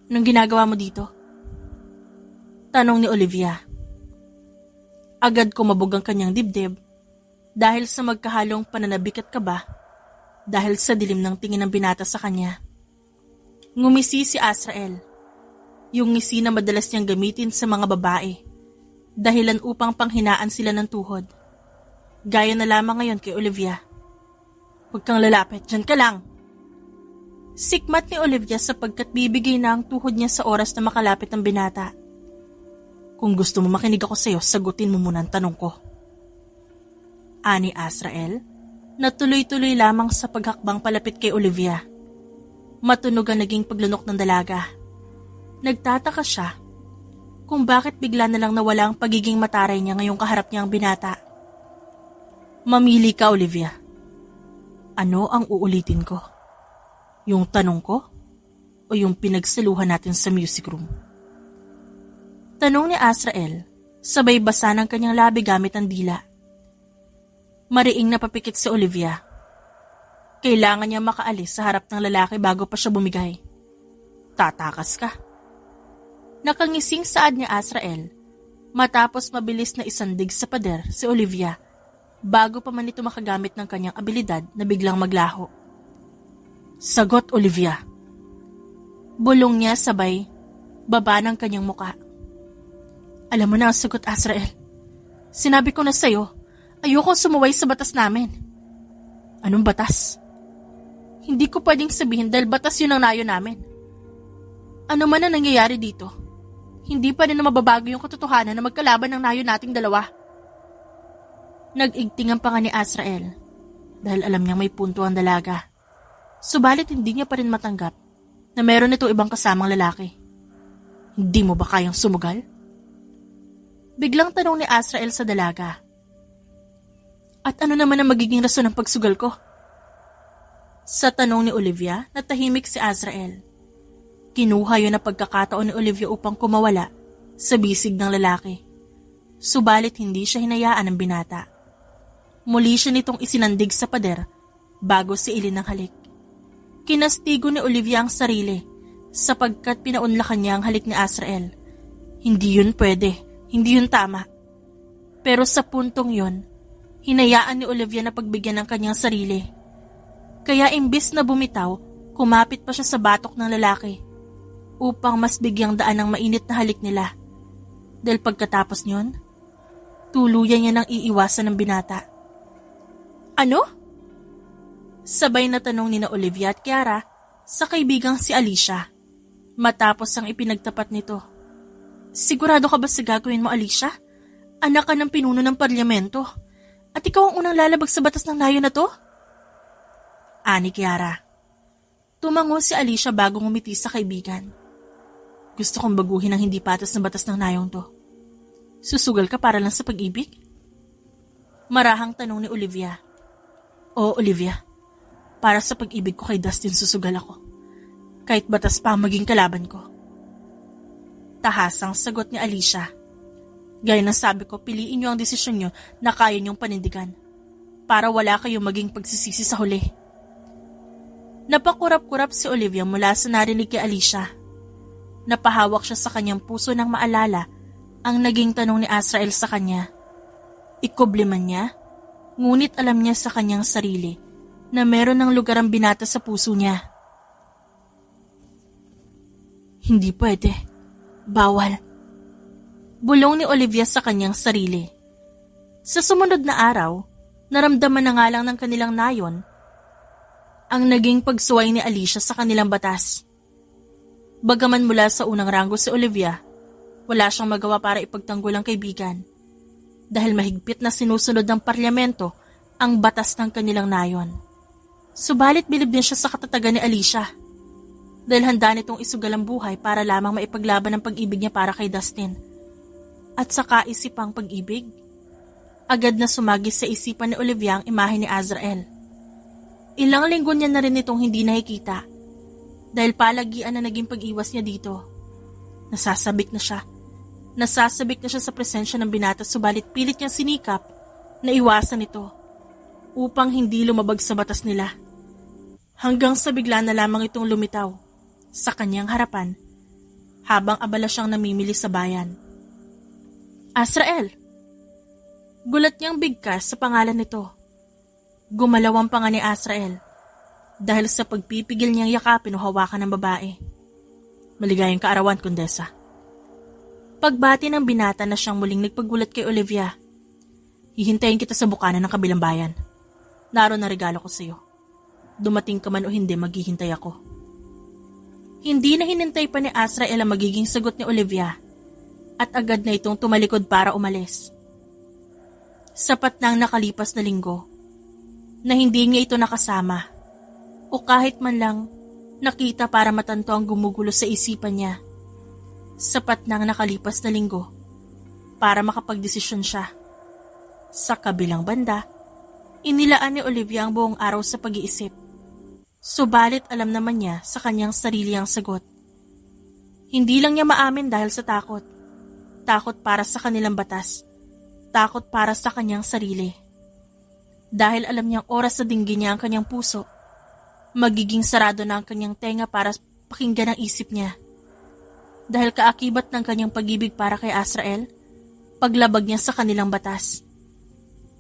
Anong ginagawa mo dito? Tanong ni Olivia. Agad kumabog ang kanyang dibdib dahil sa magkahalong pananabik at kaba dahil sa dilim ng tingin ng binata sa kanya. Ngumisi si Azrael, yung ngisi na madalas niyang gamitin sa mga babae, dahilan upang panghinaan sila ng tuhod. Gaya na lamang ngayon kay Olivia. Huwag kang lalapit, dyan ka lang. Sikmat ni Olivia sapagkat bibigay na ang tuhod niya sa oras na makalapit ang binata. Kung gusto mo makinig ako sa'yo, sagutin mo muna ang tanong ko. Ani Azrael, na tuloy-tuloy lamang sa paghakbang palapit kay Olivia. Matunog ang naging paglunok ng dalaga. Nagtataka siya kung bakit bigla na lang nawala ang pagiging mataray niya ngayong kaharap niya ang binata. Mamili ka, Olivia. Ano ang uulitin ko? Yung tanong ko o yung pinagsaluhan natin sa music room? Tanong ni Azrael, sabay basa ng kanyang labi gamit ang dila. Mariing napapikit si Olivia. Kailangan niya makaalis sa harap ng lalaki bago pa siya bumigay. Tatakas ka. Nakangising saad niya Azrael matapos mabilis na isandig sa pader si Olivia bago pa man ito makagamit ng kanyang abilidad na biglang maglaho. Sagot, Olivia. Bulong niya sabay baba ng kanyang muka. Alam mo na ang sagot, Azrael. Sinabi ko na sa'yo, ayoko sumuway sa batas namin. Anong batas? Hindi ko pwedeng sabihin dahil batas yun ang nayo namin. Ano man ang nangyayari dito, hindi pa rin na mababago yung katotohanan na magkalaban ng nayo nating dalawa. Nag-igting ang panga ni Azrael dahil alam niyang may punto ang dalaga. Subalit hindi niya pa rin matanggap na meron ito ibang kasamang lalaki. Hindi mo ba kayang sumugal? Biglang tanong ni Azrael sa dalaga. At ano naman ang magiging rason ng pagsugal ko? Sa tanong ni Olivia, natahimik si Azrael. Kinuha yun na pagkakataon ni Olivia upang kumawala sa bisig ng lalaki. Subalit hindi siya hinayaan ng binata. Muli siya nitong isinandig sa pader bago si ilin ng halik. Kinastigo ni Olivia ang sarili sapagkat pinaunlakan niya ang halik ni Azrael. Hindi yun pwede, hindi yun tama. Pero sa puntong yun, hinayaan ni Olivia na pagbigyan ng kanyang sarili. Kaya imbis na bumitaw, kumapit pa siya sa batok ng lalaki upang mas bigyang daan ng mainit na halik nila. Dahil pagkatapos nyon, tuluyan niya nang iiwasan ng binata. Ano? Sabay na tanong ni na Olivia at Kiara sa kaibigang si Alicia matapos ang ipinagtapat nito. Sigurado ka ba sa gagawin mo, Alicia? Anak ka ng pinuno ng parlamento at ikaw ang unang lalabag sa batas ng nayo na to? Ani Kiara. Tumango si Alicia bago ngumiti sa kaibigan. Gusto kong baguhin ang hindi patas na batas ng nayong to. Susugal ka para lang sa pag-ibig? Marahang tanong ni Olivia. Oo, Olivia. Para sa pag-ibig ko kay Dustin susugal ako. Kahit batas pa ang maging kalaban ko. Tahasang sagot ni Alicia. Gaya ng sabi ko, piliin niyo ang desisyon niyo na kaya niyong panindigan. Para wala kayong maging pagsisisi sa huli. Napakurap-kurap si Olivia mula sa narinig kay Alicia. Napahawak siya sa kanyang puso nang maalala ang naging tanong ni Azrael sa kanya. Ikubli man niya, ngunit alam niya sa kanyang sarili na meron ng lugar ang binata sa puso niya. Hindi pwede. Bawal. Bulong ni Olivia sa kanyang sarili. Sa sumunod na araw, naramdaman na nga lang ng kanilang nayon ang naging pagsuway ni Alicia sa kanilang batas. Bagaman mula sa unang ranggo si Olivia, wala siyang magawa para ipagtanggol ang kaibigan dahil mahigpit na sinusunod ng parlamento ang batas ng kanilang nayon. Subalit bilib din siya sa katatagan ni Alicia dahil handa nitong isugal ang buhay para lamang maipaglaban ang pag-ibig niya para kay Dustin. At sa kaisipang pag-ibig, agad na sumagis sa isipan ni Olivia ang imahe ni Azrael. Ilang linggo niya na rin itong hindi nakikita dahil palagian na naging pag-iwas niya dito. Nasasabik na siya. Nasasabik na siya sa presensya ng binata subalit pilit niyang sinikap na iwasan ito upang hindi lumabag sa batas nila. Hanggang sa bigla na lamang itong lumitaw sa kanyang harapan habang abala siyang namimili sa bayan. Azrael! Gulat niyang bigkas sa pangalan nito. Gumalaw ang panga ni Azrael dahil sa pagpipigil niyang yakapin o hawakan ng babae. Maligayang kaarawan, Kondesa. Pagbati ng binata na siyang muling nagpagulat kay Olivia. Hihintayin kita sa bukana ng kabilang bayan. Naroon na regalo ko sa iyo. Dumating ka man o hindi, maghihintay ako. Hindi na hinintay pa ni Azrael ang magiging sagot ni Olivia at agad na itong tumalikod para umalis. Sapat na ang nakalipas na linggo na hindi niya ito nakasama o kahit man lang nakita para matanto ang gumugulo sa isipan niya. Sapat na ang nakalipas na linggo para makapagdesisyon siya. Sa kabilang banda, inilaan ni Olivia ang buong araw sa pag-iisip. Subalit alam naman niya sa kanyang sarili ang sagot. Hindi lang niya maamin dahil sa takot. Takot para sa kanilang batas. Takot para sa kanyang sarili. Dahil alam niyang oras na dinggin niya ang kanyang puso, magiging sarado na ang kanyang tenga para pakinggan ang isip niya. Dahil kaakibat ng kanyang pag-ibig para kay Azrael, paglabag niya sa kanilang batas.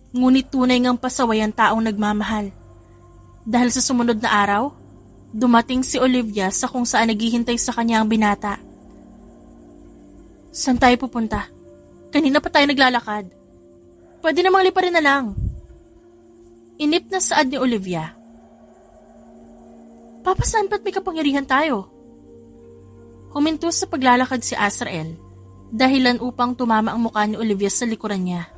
Ngunit tunay ngang pasaway ang taong nagmamahal. Dahil sa sumunod na araw, dumating si Olivia sa kung saan naghihintay sa kanya ang binata. Saan tayo pupunta? Kanina pa tayo naglalakad. Pwede namang liparin na lang. Inip na saad ni Olivia. Papa, saan ba't may kapangyarihan tayo? Huminto sa paglalakad si Azrael, dahilan upang tumama ang mukha ni Olivia sa likuran niya.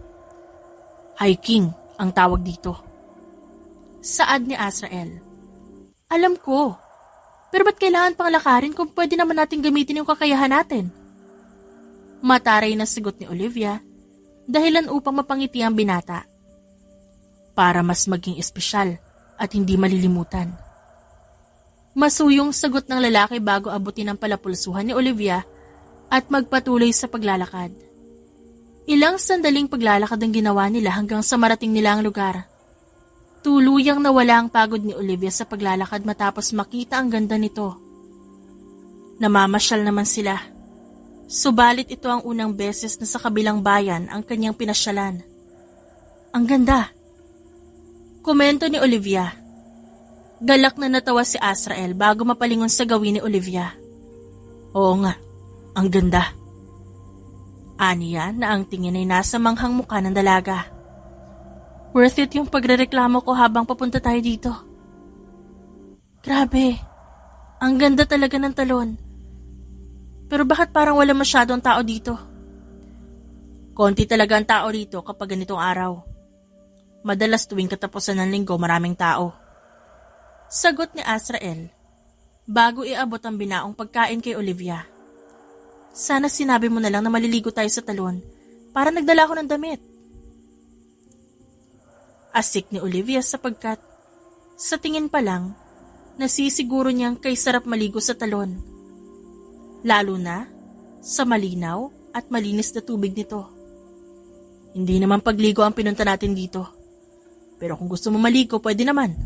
Hiking ang tawag dito. Saad ni Azrael. Alam ko, pero ba't kailangan pang lakarin kung pwede naman natin gamitin yung kakayahan natin? Mataray na sagot ni Olivia, dahilan upang mapangiti ang binata. Para mas maging espesyal at hindi malilimutan. Masuyong sagot ng lalaki bago abutin ang palapulsuhan ni Olivia at magpatuloy sa paglalakad. Ilang sandaling paglalakad ang ginawa nila hanggang sa marating nila ang lugar. Tuluyang nawala ang pagod ni Olivia sa paglalakad matapos makita ang ganda nito. Namamasyal naman sila. Subalit ito ang unang beses na sa kabilang bayan ang kanyang pinasyalan. Ang ganda! Komento ni Olivia. Galak na natawa si Azrael bago mapalingon sa gawin ni Olivia. Oo nga, ang ganda. Aniya na ang tingin ay nasa manghang mukha ng dalaga. Worth it yung pagrereklamo ko habang papunta tayo dito. Grabe, ang ganda talaga ng talon. Pero bakit parang wala masyadong tao dito? Konti talaga ang tao dito kapag ganitong araw. Madalas tuwing katapusan ng linggo maraming tao. Sagot ni Azrael bago iabot ang binaong pagkain kay Olivia. Sana sinabi mo na lang na maliligo tayo sa talon para nagdala ako ng damit. Asik ni Olivia sapagkat sa tingin pa lang nasisiguro niyang kay sarap maligo sa talon. Lalo na sa malinaw at malinis na tubig nito. Hindi naman pagligo ang pinunta natin dito. Pero kung gusto mo maligo, pwede naman.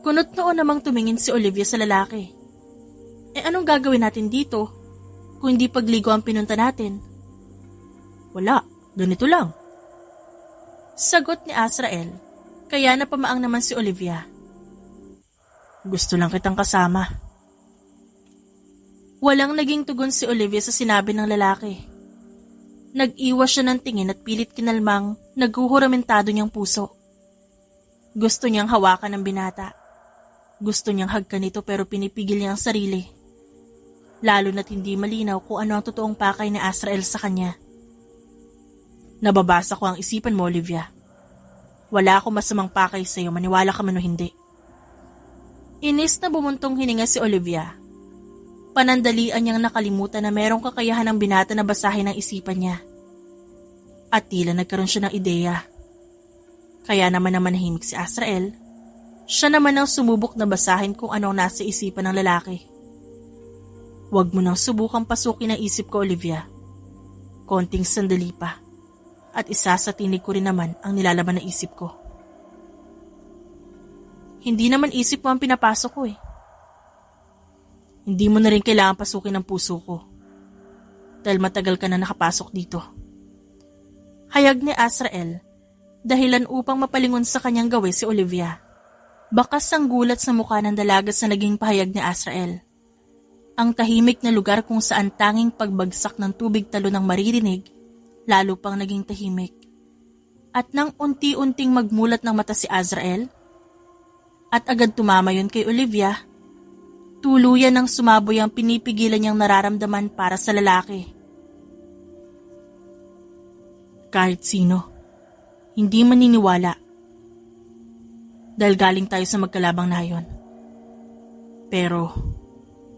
Kunot noon namang tumingin si Olivia sa lalaki. Anong gagawin natin dito kung hindi pagligo ang pinunta natin? Wala, ganito lang. Sagot ni Azrael, kaya napamaang naman si Olivia. Gusto lang kitang kasama. Walang naging tugon si Olivia sa sinabi ng lalaki. Nag-iwas siya ng tingin at pilit kinalmang naghuhuramentado niyang puso. Gusto niyang hawakan ng binata. Gusto niyang hagkan ito pero pinipigil niya ang sarili. Lalo na't hindi malinaw kung ano ang totoong pakay ni Azrael sa kanya. Nababasa ko ang isipan mo, Olivia. Wala akong masamang pakay sa iyo, maniwala ka man o hindi. Inis na bumuntong hininga si Olivia. Panandalian niyang nakalimutan na merong kakayahan ng binata na basahin ang isipan niya. At tila nagkaroon siya ng ideya. Kaya naman manahimik si Azrael, siya naman ang sumubok na basahin kung anong nasa isipan ng lalaki. Huwag mo nang subukang pasukin ang isip ko, Olivia. Konting sandali pa. At isa sa tinig ko rin naman ang nilalaman ng isip ko. Hindi naman isip mo ang pinapasok ko eh. Hindi mo na rin kailangan pasukin ang puso ko. Dahil matagal ka na nakapasok dito. Hayag ni Azrael, dahilan upang mapalingon sa kanyang gawi si Olivia. Bakas ang gulat sa mukha ng dalaga sa naging pahayag ni Azrael. Ang tahimik na lugar kung saan tanging pagbagsak ng tubig talon ang maririnig, lalo pang naging tahimik. At nang unti-unting magmulat ng mata si Azrael, at agad tumama yun kay Olivia, tuluyan ng sumaboy ang pinipigilan niyang nararamdaman para sa lalaki. Kahit sino, hindi maniniwala. Dahil galing tayo sa magkalabang nayon. Pero,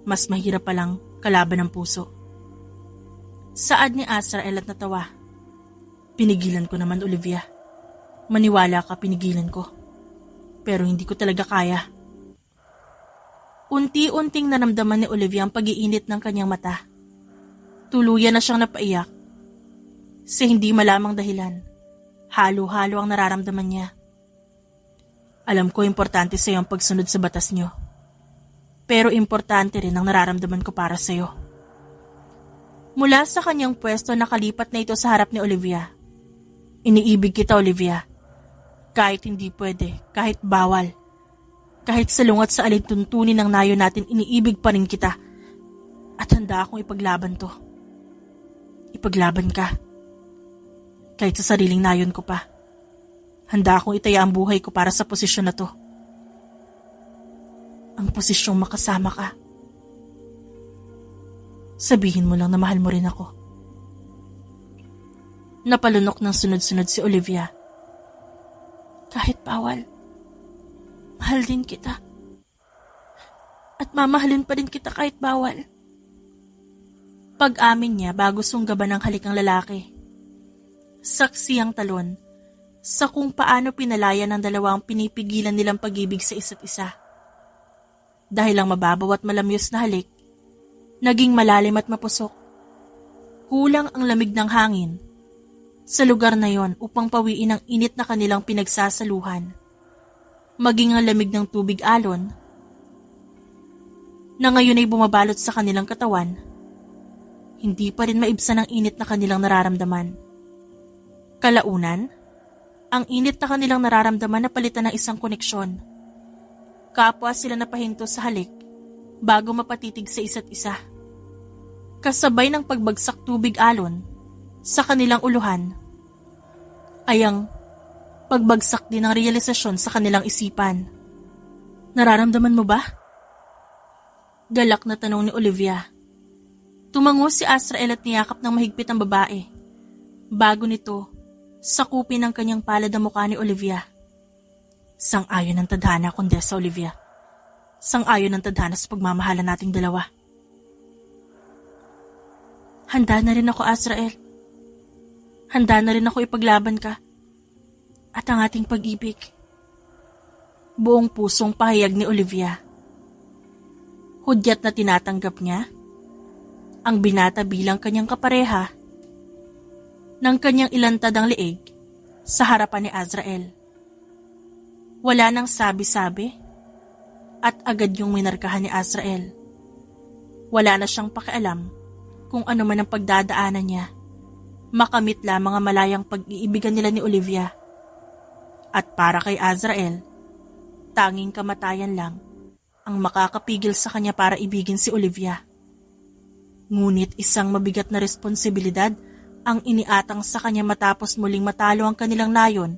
mas mahirap palang kalaban ng puso. Saad ni Azrael at natawa. Pinigilan ko naman, Olivia. Maniwala ka, pinigilan ko. Pero hindi ko talaga kaya. Unti-unting naramdaman ni Olivia ang pag-iinit ng kanyang mata. Tuluyan na siyang napaiyak. Sa hindi malamang dahilan, halo-halo ang nararamdaman niya. Alam ko importante sa iyo ang pagsunod sa batas niyo. Pero importante rin ang nararamdaman ko para sa iyo. Mula sa kanyang pwesto nakalipat na ito sa harap ni Olivia. Iniibig kita, Olivia. Kahit hindi pwede, kahit bawal. Kahit salungat sa alintuntunin ng nayo natin, iniibig pa rin kita. At handa akong ipaglaban to. Ipaglaban ka. Kahit sa sariling nayon ko pa. Handa akong itaya ang buhay ko para sa posisyon na to. Ang posisyong makasama ka. Sabihin mo lang na mahal mo rin ako. Napalunok ng sunod-sunod si Olivia. Kahit bawal. Mahal din kita. At mamahalin pa rin kita kahit bawal. Pag-amin niya bago sunggaban ng halik ang lalaki. Saksi ang talon sa kung paano pinalaya ng dalawa ang pinipigilan nilang pag-ibig sa isa't isa. Dahil ang mababaw at malamyos na halik, naging malalim at mapusok. Kulang ang lamig ng hangin sa lugar na yon upang pawiin ang init na kanilang pinagsasaluhan. Maging ang lamig ng tubig alon na ngayon ay bumabalot sa kanilang katawan, hindi pa rin maibsan ang init na kanilang nararamdaman. Kalaunan, ang init na kanilang nararamdaman na palitan ng isang koneksyon. Kapwa sila napahinto sa halik bago mapatitig sa isa't isa. Kasabay ng pagbagsak tubig alon sa kanilang uluhan ay ang pagbagsak din ng realisasyon sa kanilang isipan. Nararamdaman mo ba? Galak na tanong ni Olivia. Tumango si Azrael at niyakap ng mahigpit ang babae. Bago nito, sakupin ang kanyang palad na mukha ni Olivia. Sang-ayon ng tadhana, Kondesa Olivia. Sang-ayon ng tadhana sa pagmamahalan nating dalawa. Handa na rin ako, Azrael. Handa na rin ako ipaglaban ka. At ang ating pag-ibig. Buong pusong pahayag ni Olivia. Hudyat na tinatanggap niya ang binata bilang kanyang kapareha ng kanyang ilantad ang leeg sa harapan ni Azrael. Wala nang sabi-sabi at agad yung minarkahan ni Azrael. Wala na siyang pakialam kung ano man ang pagdadaanan niya. Makamit lamang ang malayang pag-iibigan nila ni Olivia. At para kay Azrael, tanging kamatayan lang ang makakapigil sa kanya para ibigin si Olivia. Ngunit isang mabigat na responsibilidad ang iniatang sa kanya matapos muling matalo ang kanilang nayon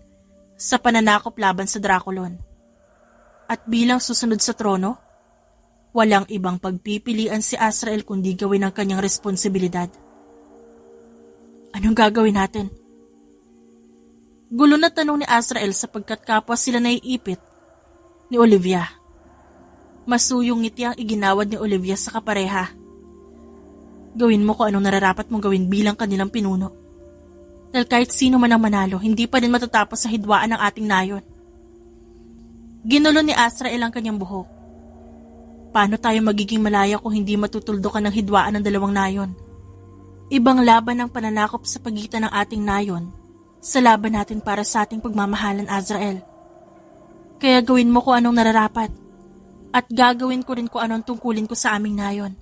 sa pananakop laban sa Draculon. At bilang susunod sa trono, walang ibang pagpipilian si Azrael kundi gawin ang kanyang responsibilidad. Anong gagawin natin? Gulo na tanong ni Azrael sapagkat kapwa sila naiipit ni Olivia. Masuyong ngiti ang iginawad ni Olivia sa kapareha. Gawin mo kung anong nararapat mong gawin bilang kanilang pinuno. Dahil kahit sino man ang manalo, hindi pa din matatapos sa hidwaan ng ating nayon. Ginulo ni Azrael ang kanyang buhok. Paano tayo magiging malaya kung hindi matutuldukan ng hidwaan ng dalawang nayon? Ibang laban ang pananakop sa pagitan ng ating nayon sa laban natin para sa ating pagmamahalan, Azrael. Kaya gawin mo kung anong nararapat at gagawin ko rin kung anong tungkulin ko sa aming nayon.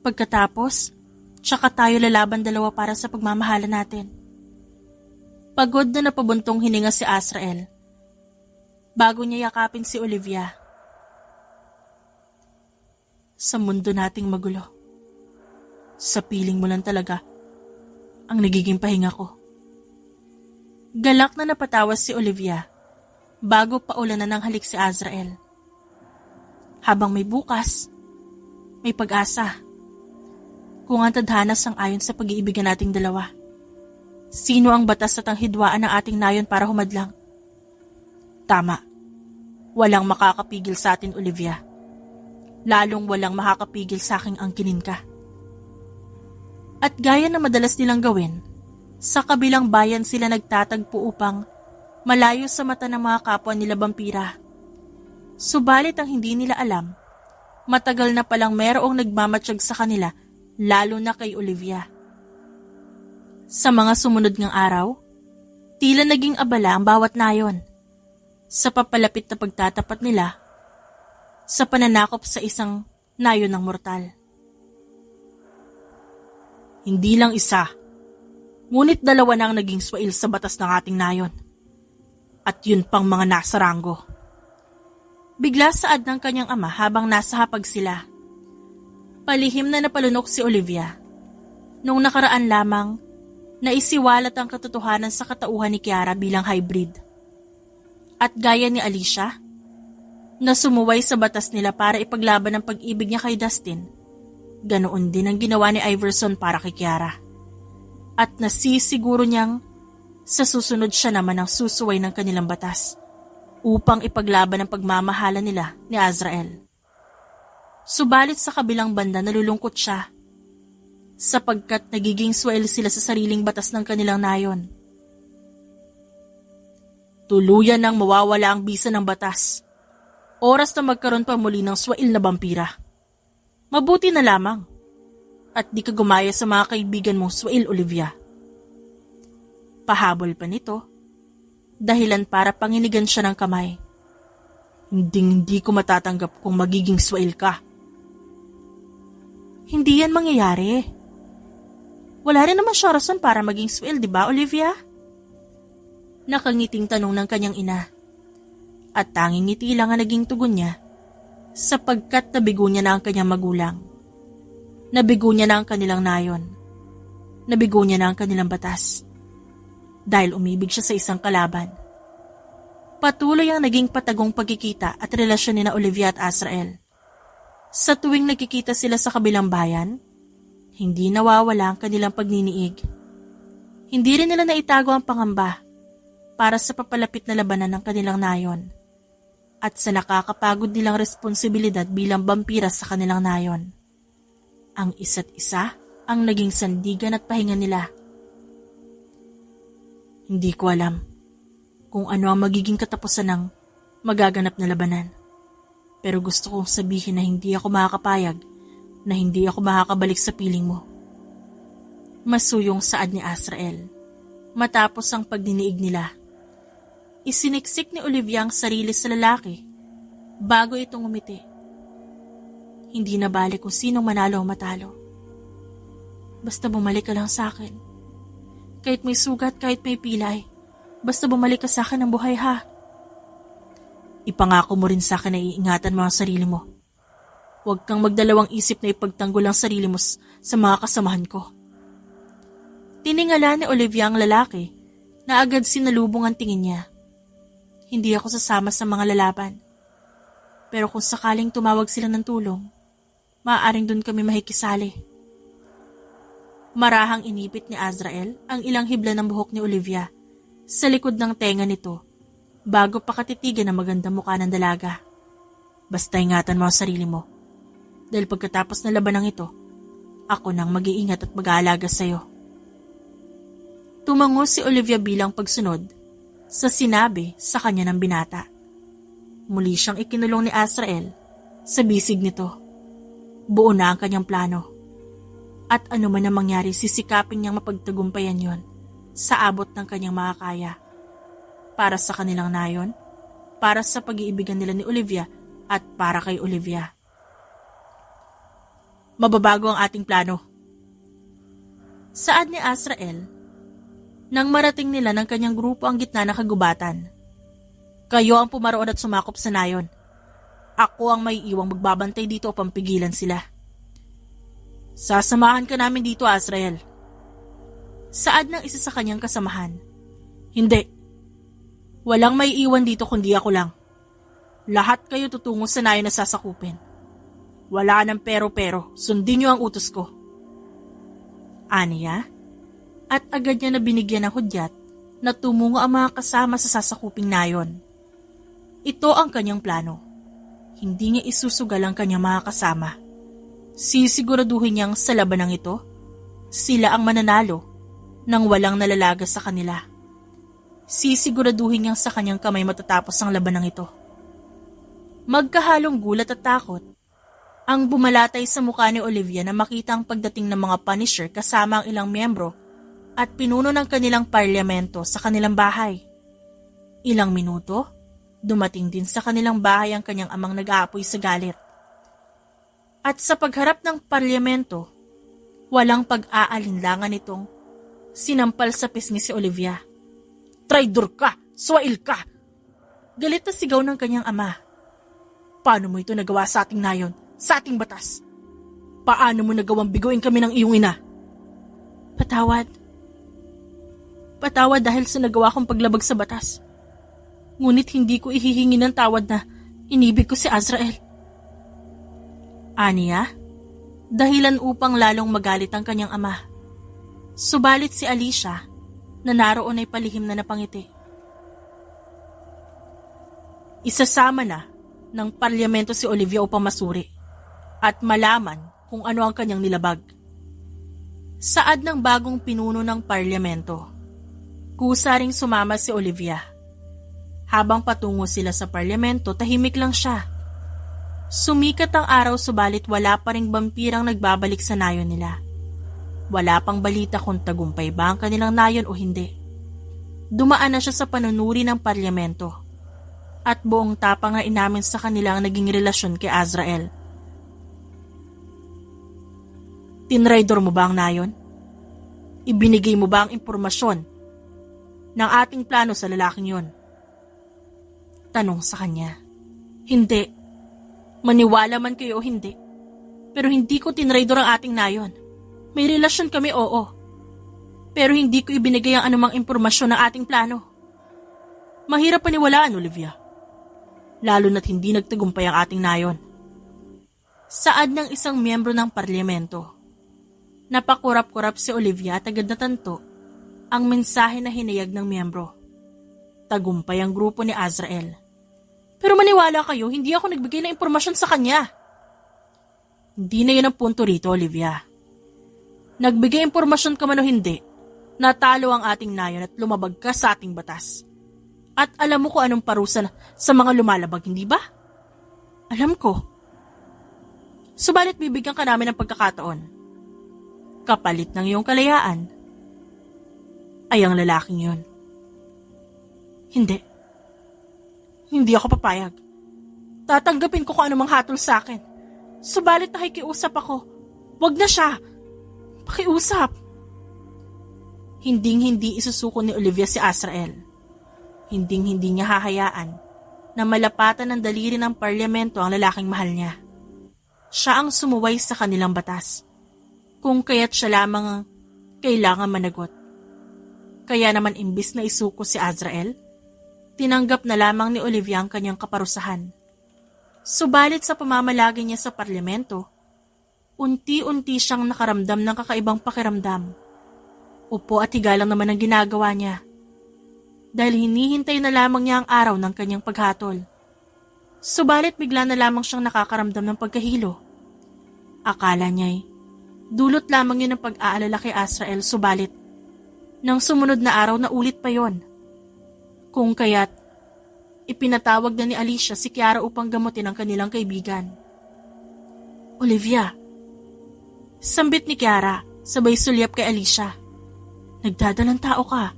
Pagkatapos, tsaka tayo lalaban dalawa para sa pagmamahalan natin. Pagod na napabuntong hininga si Azrael bago niya yakapin si Olivia. Sa mundo nating magulo, sa piling mo lang talaga ang nagiging pahinga ko. Galak na napatawas si Olivia bago paulanan ng halik si Azrael. Habang may bukas, may pag-asa. Kung ang tadhana sang-ayon sa pag-iibigan nating dalawa, sino ang batas at ang hidwaan ng ating nayon para humadlang? Tama. Walang makakapigil sa atin, Olivia. Lalong walang makakapigil sa aking angkinin ka. At gaya na madalas nilang gawin, sa kabilang bayan sila nagtatagpo upang malayo sa mata ng mga kapwa nila vampira. Subalit ang hindi nila alam, matagal na palang mayroong nagmamatsyag sa kanila, lalo na kay Olivia. Sa mga sumunod ngang araw, tila naging abala ang bawat nayon sa papalapit na pagtatapat nila sa pananakop sa isang nayon ng mortal. Hindi lang isa, ngunit dalawa na ang naging swail sa batas ng ating nayon. At yun pang mga nasa ranggo. Bigla saad ng kanyang ama habang nasa hapag sila. Palihim na napalunok si Olivia. Nung nakaraan lamang, naisiwalat ang katotohanan sa katauhan ni Kiara bilang hybrid. At gaya ni Alicia, na sumuway sa batas nila para ipaglaban ang pag-ibig niya kay Dustin, ganoon din ang ginawa ni Iverson para kay Kiara. At nasisiguro niyang sa susunod siya naman ang susuway ng kanilang batas upang ipaglaban ang pagmamahala nila ni Azrael. Subalit sa kabilang banda nalulungkot siya sapagkat nagiging swel sila sa sariling batas ng kanilang nayon. Tuluyan nang mawawala ang bisa ng batas. Oras na magkaroon pa muli ng swail na vampira. Mabuti na lamang at di ka gumaya sa mga kaibigan mong swail, Olivia. Pahabol pa nito, dahilan para panginigan siya ng kamay. Hindi ko matatanggap kung magiging swail ka. Hindi yan mangyayari. Wala rin naman siya rason para maging swail, di ba, Olivia? Nakangiting tanong ng kanyang ina. At tanging ngiti lang ang naging tugon niya sapagkat nabigo niya na ang kanyang magulang. Nabigo niya na ang kanilang nayon. Nabigo niya na ang kanilang batas. Dahil umibig siya sa isang kalaban. Patuloy ang naging patagong pagkikita at relasyon ni na Olivia at Azrael. Sa tuwing nagkikita sila sa kabilang bayan, hindi nawawala ang kanilang pagniniig. Hindi rin nila naitago ang pangamba para sa papalapit na labanan ng kanilang nayon at sa nakakapagod nilang responsibilidad bilang vampira sa kanilang nayon. Ang isa't isa ang naging sandigan at pahinga nila. Hindi ko alam kung ano ang magiging katapusan ng magaganap na labanan. Pero gusto kong sabihin na hindi ako makakapayag na hindi ako makakabalik sa piling mo. Masuyong saad ni Azrael matapos ang pagdiniig nila. Isiniksik ni Olivia ang sarili sa lalaki bago itong umiti. Hindi na balik kung sinong manalo o matalo. Basta bumalik ka lang sa akin. Kahit may sugat, kahit may pilay, basta bumalik ka sa akin ng buhay, ha? Ipangako mo rin sa akin na iingatan mo ang sarili mo. Huwag kang magdalawang isip na ipagtanggol ang sarili mo sa mga kasamahan ko. Tiningala ni Olivia ang lalaki na agad sinalubong ang tingin niya. Hindi ako sasama sa mga lalaban. Pero kung sakaling tumawag sila ng tulong, maaaring doon kami makikisali. Marahang inipit ni Azrael ang ilang hibla ng buhok ni Olivia sa likod ng tenga nito bago pakatitigan ang magandang mukha ng dalaga. Basta ingatan mo ang sarili mo. Dahil pagkatapos na labanang ito, ako nang mag-iingat at mag-aalaga sa'yo. Tumango si Olivia bilang pagsunod sa sinabi sa kanya ng binata. Muli siyang ikinulong ni Azrael sa bisig nito. Buo na ang kanyang plano. At ano man ang mangyari, sisikapin niyang mapagtagumpayan yon sa abot ng kanyang makakaya. Para sa kanilang nayon, para sa pag-iibigan nila ni Olivia at para kay Olivia. Mababago ang ating plano. Saad ni Azrael, nang marating nila ng kanyang grupo ang gitna ng kagubatan. Kayo ang pumaroon at sumakop sa nayon. Ako ang may iwang magbabantay dito upang pigilan sila. Sasamahan ka namin dito, Azrael. Saad ng isa sa kanyang kasamahan. Hindi. Walang may iwan dito kundi ako lang. Lahat kayo tutungo sa nayon na sasakupin. Wala nang pero-pero, sundin niyo ang utos ko. Aniya? At agad niya na binigyan ng hudyat na tumungo ang mga kasama sa sasakuping nayon. Ito ang kanyang plano. Hindi niya isusugal ang kanyang mga kasama. Sisiguraduhin niyang sa labanang ito, sila ang mananalo nang walang nalalaga sa kanila. Sisiguraduhin niyang sa kanyang kamay matatapos ang labanang ito. Magkahalong gulat at takot ang bumalatay sa mukha ni Olivia na makita ang pagdating ng mga Punisher kasama ang ilang miyembro at pinuno ng kanilang parlamento sa kanilang bahay. Ilang minuto, dumating din sa kanilang bahay ang kanyang amang nag-aapoy sa galit. At sa pagharap ng parlamento, walang pag-aalinlangan nitong sinampal sa pisngi si Olivia. Traidor ka! Swail ka! Galit na sigaw ng kanyang ama. Paano mo ito nagawa sa ating nayon, sa ating batas? Paano mo nagawang biguin kami ng iyong ina? Patawad. Patawad dahil sa nagawa kong paglabag sa batas. Ngunit hindi ko ihihingi ng tawad na inibig ko si Azrael. Aniya, dahilan upang lalong magalit ang kanyang ama. Subalit si Alicia, na naroon ay palihim na napangiti. Isasama na ng parlamento si Olivia upang masuri at malaman kung ano ang kanyang nilabag. Saad ng bagong pinuno ng parlamento, kusa ring sumama si Olivia. Habang patungo sila sa parlamento, tahimik lang siya. Sumikat ang araw subalit wala pa ring bampirang nagbabalik sa nayon nila. Wala pang balita kung tagumpay ba ang kanilang nayon o hindi. Dumaan na siya sa panunuri ng parlamento at buong tapang na inamin sa kanila ang naging relasyon kay Azrael. Tinraidor mo ba ang nayon? Ibinigay mo ba ang impormasyon ng ating plano sa lalaking yon? Tanong sa kanya. Hindi. Maniwala man kayo o hindi. Pero hindi ko tinraidor ang ating nayon. May relasyon kami, oo. Pero hindi ko ibinigay ang anumang impormasyon ng ating plano. Mahirap paniwalaan, Olivia. Lalo na't hindi nagtagumpay ang ating nayon. Saad ng isang miyembro ng parlamento. Napakurap-kurap si Olivia at agad natanto ang mensahe na hinayag ng miyembro. Tagumpay ang grupo ni Azrael. Pero maniwala kayo, hindi ako nagbigay ng impormasyon sa kanya. Hindi na yun ang punto rito, Olivia. Nagbigay impormasyon ka man o hindi, natalo ang ating nayon at lumabag ka sa ating batas. At alam mo kung anong parusa sa mga lumalabag, hindi ba? Alam ko. Subalit bibigyan ka namin ng pagkakataon. Kapalit ng iyong kalayaan ay ang lalaking yun. Hindi. Hindi ako papayag. Tatanggapin ko kung anumang hatol sa akin. Subalit nakikiusap ako. Wag na siya. Pakiusap. Hinding-hindi isusuko ni Olivia si Azrael. Hinding-hindi niya hahayaan na malapatan ng daliri ng parlamento ang lalaking mahal niya. Siya ang sumuway sa kanilang batas. kung kaya't siya lamang ang kailangan managot. Kaya naman imbis na isuko si Azrael, tinanggap na lamang ni Olivia ang kanyang kaparusahan. Subalit sa pamamalagi niya sa parlamento, unti-unti siyang nakaramdam ng kakaibang pakiramdam. Upo at higa lang naman ang ginagawa niya. Dahil hinihintay na lamang niya ang araw ng kanyang paghatol. Subalit bigla na lamang siyang nakakaramdam ng pagkahilo. Akala niya'y dulot lamang yun ng pag-aalala kay Azrael, subalit nang sumunod na araw na ulit pa yon. Kung kaya't ipinatawag na ni Alicia si Kiara upang gamutin ang kanilang kaibigan. Olivia. Sambit ni Kiara, sabay sulyap kay Alicia. Nagdadalang tao ka.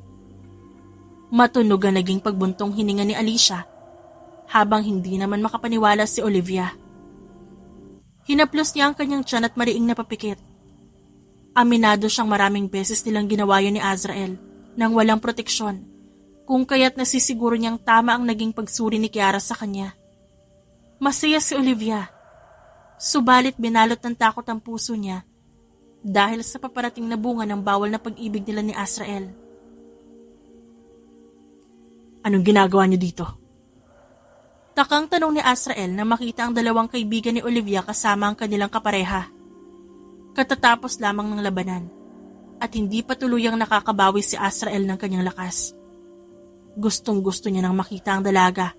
Matunog ang naging pagbuntong hininga ni Alicia, habang hindi naman makapaniwala si Olivia. Hinaplos niya ang kanyang tiyan at mariing napapikit. Aminado siyang maraming beses nilang ginawa yun ni Azrael nang walang proteksyon, kung kaya't nasisiguro niyang tama ang naging pagsuri ni Kiara sa kanya. Masaya si Olivia, subalit binalot ng takot ang puso niya dahil sa paparating na bunga ng bawal na pag-ibig nila ni Azrael. Anong ginagawa niyo dito? Takang tanong ni Azrael na makita ang dalawang kaibigan ni Olivia kasama ang kanilang kapareha. Katatapos lamang ng labanan at hindi pa tuluyang nakakabawi si Azrael ng kanyang lakas. Gustong-gusto niya nang makita ang dalaga.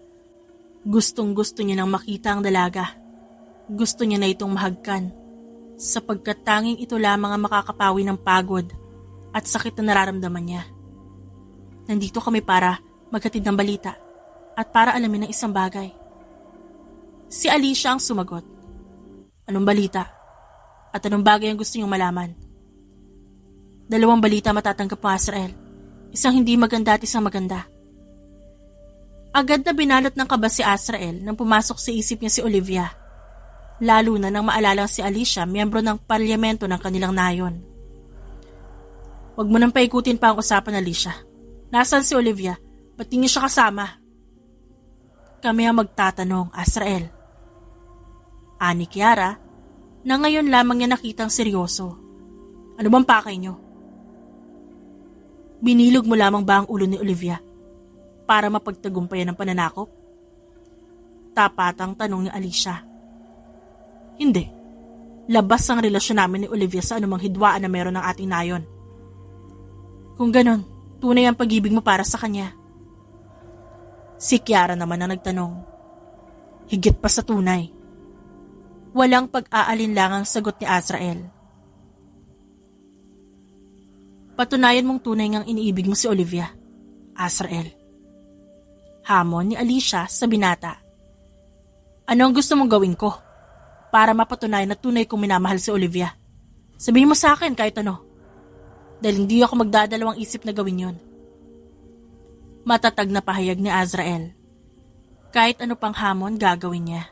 Gustong-gusto niya nang makita ang dalaga. Gusto niya na itong mahagkan, sapagkat tanging ito lamang ang makakapawi ng pagod at sakit na nararamdaman niya. Nandito kami para maghatid ng balita at para alamin ng isang bagay. Si Alicia ang sumagot. Anong balita? At anong bagay ang gusto niyong malaman? Dalawang balita matatanggap mo, Azrael. Isang hindi maganda at isang maganda. Agad na binalot ng kaba si Azrael nang pumasok sa isip niya si Olivia. Lalo na nang maalala si Alicia, miyembro ng parlamento ng kanilang nayon. Huwag mo nang paikutin pa ang usapan, Alicia. Nasaan si Olivia? Ba't di niyo siya kasama? Kami ang magtatanong, Azrael. Ani Kiara, na ngayon lamang niya nakitang seryoso. Ano bang pakay niyo? Binilog mo lamang ba ang ulo ni Olivia para mapagtagumpayan ng pananakop? Tapatang tanong ni Alicia. Hindi. Labas ang relasyon namin ni Olivia sa anumang hidwaan na meron ng ating nayon. Kung ganon, tunay ang pag-ibig mo para sa kanya. Si Kiara naman ang nagtanong. Higit pa sa tunay. Walang pag-aalinlangang sagot ni Azrael. Patunayan mong tunay ngang iniibig mo si Olivia, Azrael. Hamon ni Alicia sa binata. Ano ang gusto mong gawin ko para mapatunayan na tunay kong minamahal si Olivia? Sabihin mo sa akin kahit ano. Dahil hindi ako magdadalawang isip na gawin yon. Matatag na pahayag ni Azrael. Kahit ano pang hamon gagawin niya.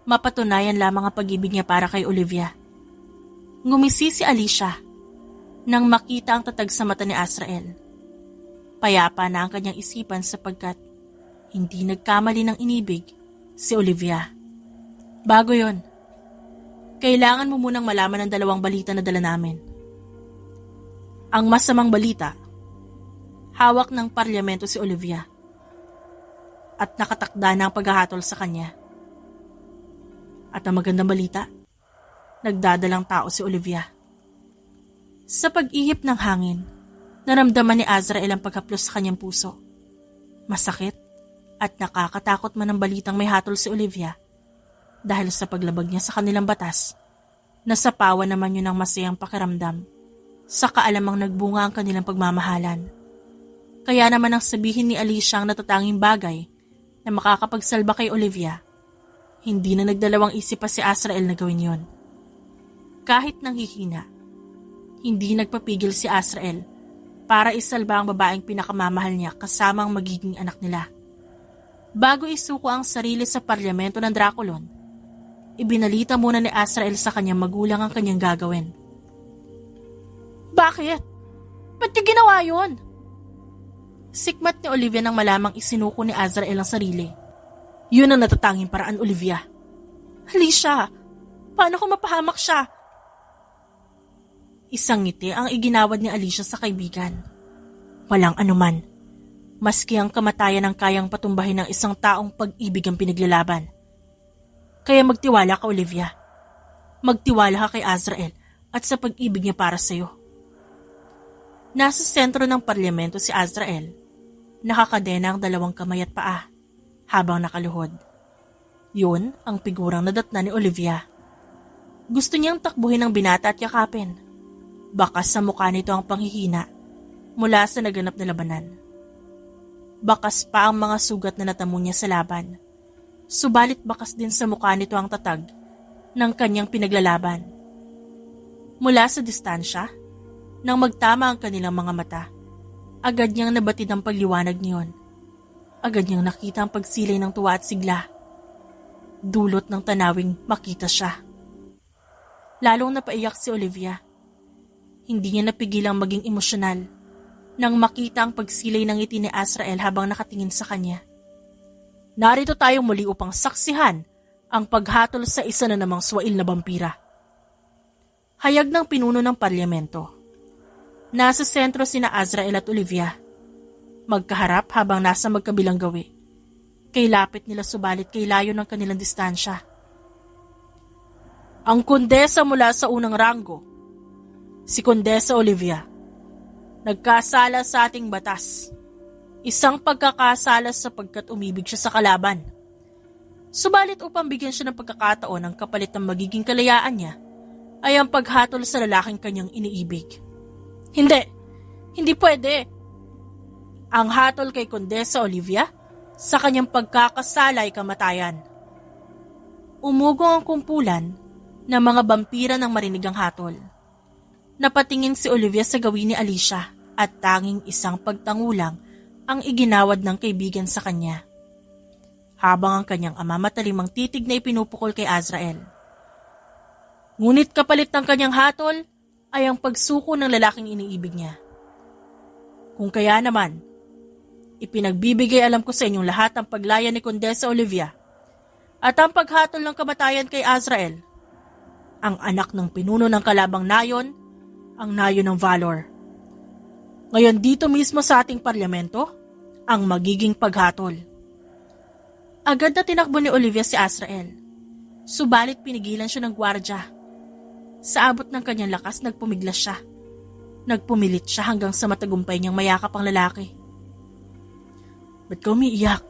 Mapatunayan lamang ang pag-ibig niya para kay Olivia. Ngumisi si Alicia nang makita ang tatag sa mata ni Azrael. Payapa na ang kanyang isipan sapagkat hindi nagkamali ng inibig si Olivia. Bago yon, kailangan mo munang malaman ang dalawang balita na dala namin. Ang masamang balita, hawak ng parlamento si Olivia at nakatakda na ang paghahatol sa kanya. At ang magandang balita, nagdadalang tao si Olivia. Sa pag-ihip ng hangin, naramdaman ni Azrael ang paghaplos sa kanyang puso. Masakit at nakakatakot man ang balitang may hatol si Olivia dahil sa paglabag niya sa kanilang batas. Nasapawan naman yun ng masayang pakiramdam sa kaalamang nagbunga ang kanilang pagmamahalan. Kaya naman ang sabihin ni Alicia ang natatanging bagay na makakapagsalba kay Olivia, hindi na nagdalawang isip pa si Azrael na gawin yon. Kahit nanghihina, hindi nagpapigil si Azrael para isalba ang babaeng pinakamamahal niya kasama ang magiging anak nila. Bago isuko ang sarili sa parlamento ng Draculon, ibinalita muna ni Azrael sa kanyang magulang ang kanyang gagawin. Bakit? Ba't niya ginawa yun? Sikmat ni Olivia nang malamang isinuko ni Azrael ang sarili. Yun ang natatanging paraan, Olivia. Alicia, paano kung mapahamak siya? Isang ngiti ang iginawad ni Alicia sa kaibigan. Walang anuman, maski ang kamatayan ang kayang patumbahin ng isang taong pag-ibig ang pinaglalaban. Kaya magtiwala ka, Olivia. Magtiwala ka kay Azrael at sa pag-ibig niya para sa'yo. Nasa sentro ng parlamento si Azrael. Nakakadena ang dalawang kamay at paa habang nakaluhod. Yun ang figurang nadatna ni Olivia. Gusto niyang takbuhin ang binata at yakapin. Bakas sa mukha nito ang panghihina mula sa naganap na labanan. Bakas pa ang mga sugat na natamo niya sa laban. Subalit bakas din sa mukha nito ang tatag ng kanyang pinaglalaban. Mula sa distansya, nang magtama ang kanilang mga mata, agad niyang nabatid ang pagliwanag niyon. Agad niyang nakita ang pagsilay ng tuwa at sigla. Dulot ng tanawing makita siya. Lalong napaiyak si Olivia. Hindi niya napigilang maging emosyonal nang makita ang pagsilay ng ngiti ni Azrael habang nakatingin sa kanya. Narito tayo muli upang saksihan ang paghatol sa isa na namang swail na vampira. Hayag ng pinuno ng parlamento. Nasa sentro sina Azrael at Olivia. Magkaharap habang nasa magkabilang gawi. Kay lapit nila subalit kay layo ng kanilang distansya. Ang kondesa mula sa unang ranggo, si Kondesa Olivia, nagkasala sa ating batas. Isang pagkakasala sapagkat umibig siya sa kalaban. Subalit upang bigyan siya ng pagkakataon ang kapalit ng magiging kalayaan niya, ay ang paghatol sa lalaking kanyang iniibig. Hindi pwede. Ang hatol kay Kondesa Olivia, sa kanyang pagkakasala ay kamatayan. Umugong ang kumpulan ng mga vampira ng marinig ang hatol. Napatingin si Olivia sa gawin ni Alicia at tanging isang pagtangulang ang iginawad ng kaibigan sa kanya. Habang ang kanyang ama matalimang titig na ipinupukol kay Azrael. Ngunit kapalit ng kanyang hatol ay ang pagsuko ng lalaking iniibig niya. Kung kaya naman, ipinagbibigay alam ko sa inyong lahat ang paglaya ni Kondesa Olivia at ang paghatol ng kamatayan kay Azrael, ang anak ng pinuno ng kalabang nayon, ang nayon ng Valor. Ngayon dito mismo sa ating parlamento, ang magiging paghatol. Agad na tinakbo ni Olivia si Azrael, subalit pinigilan siya ng gwardya. Sa abot ng kanyang lakas, nagpumiglas siya. Nagpumilit siya hanggang sa matagumpay niyang mayakap ang lalaki. Ba't ka umiiyak?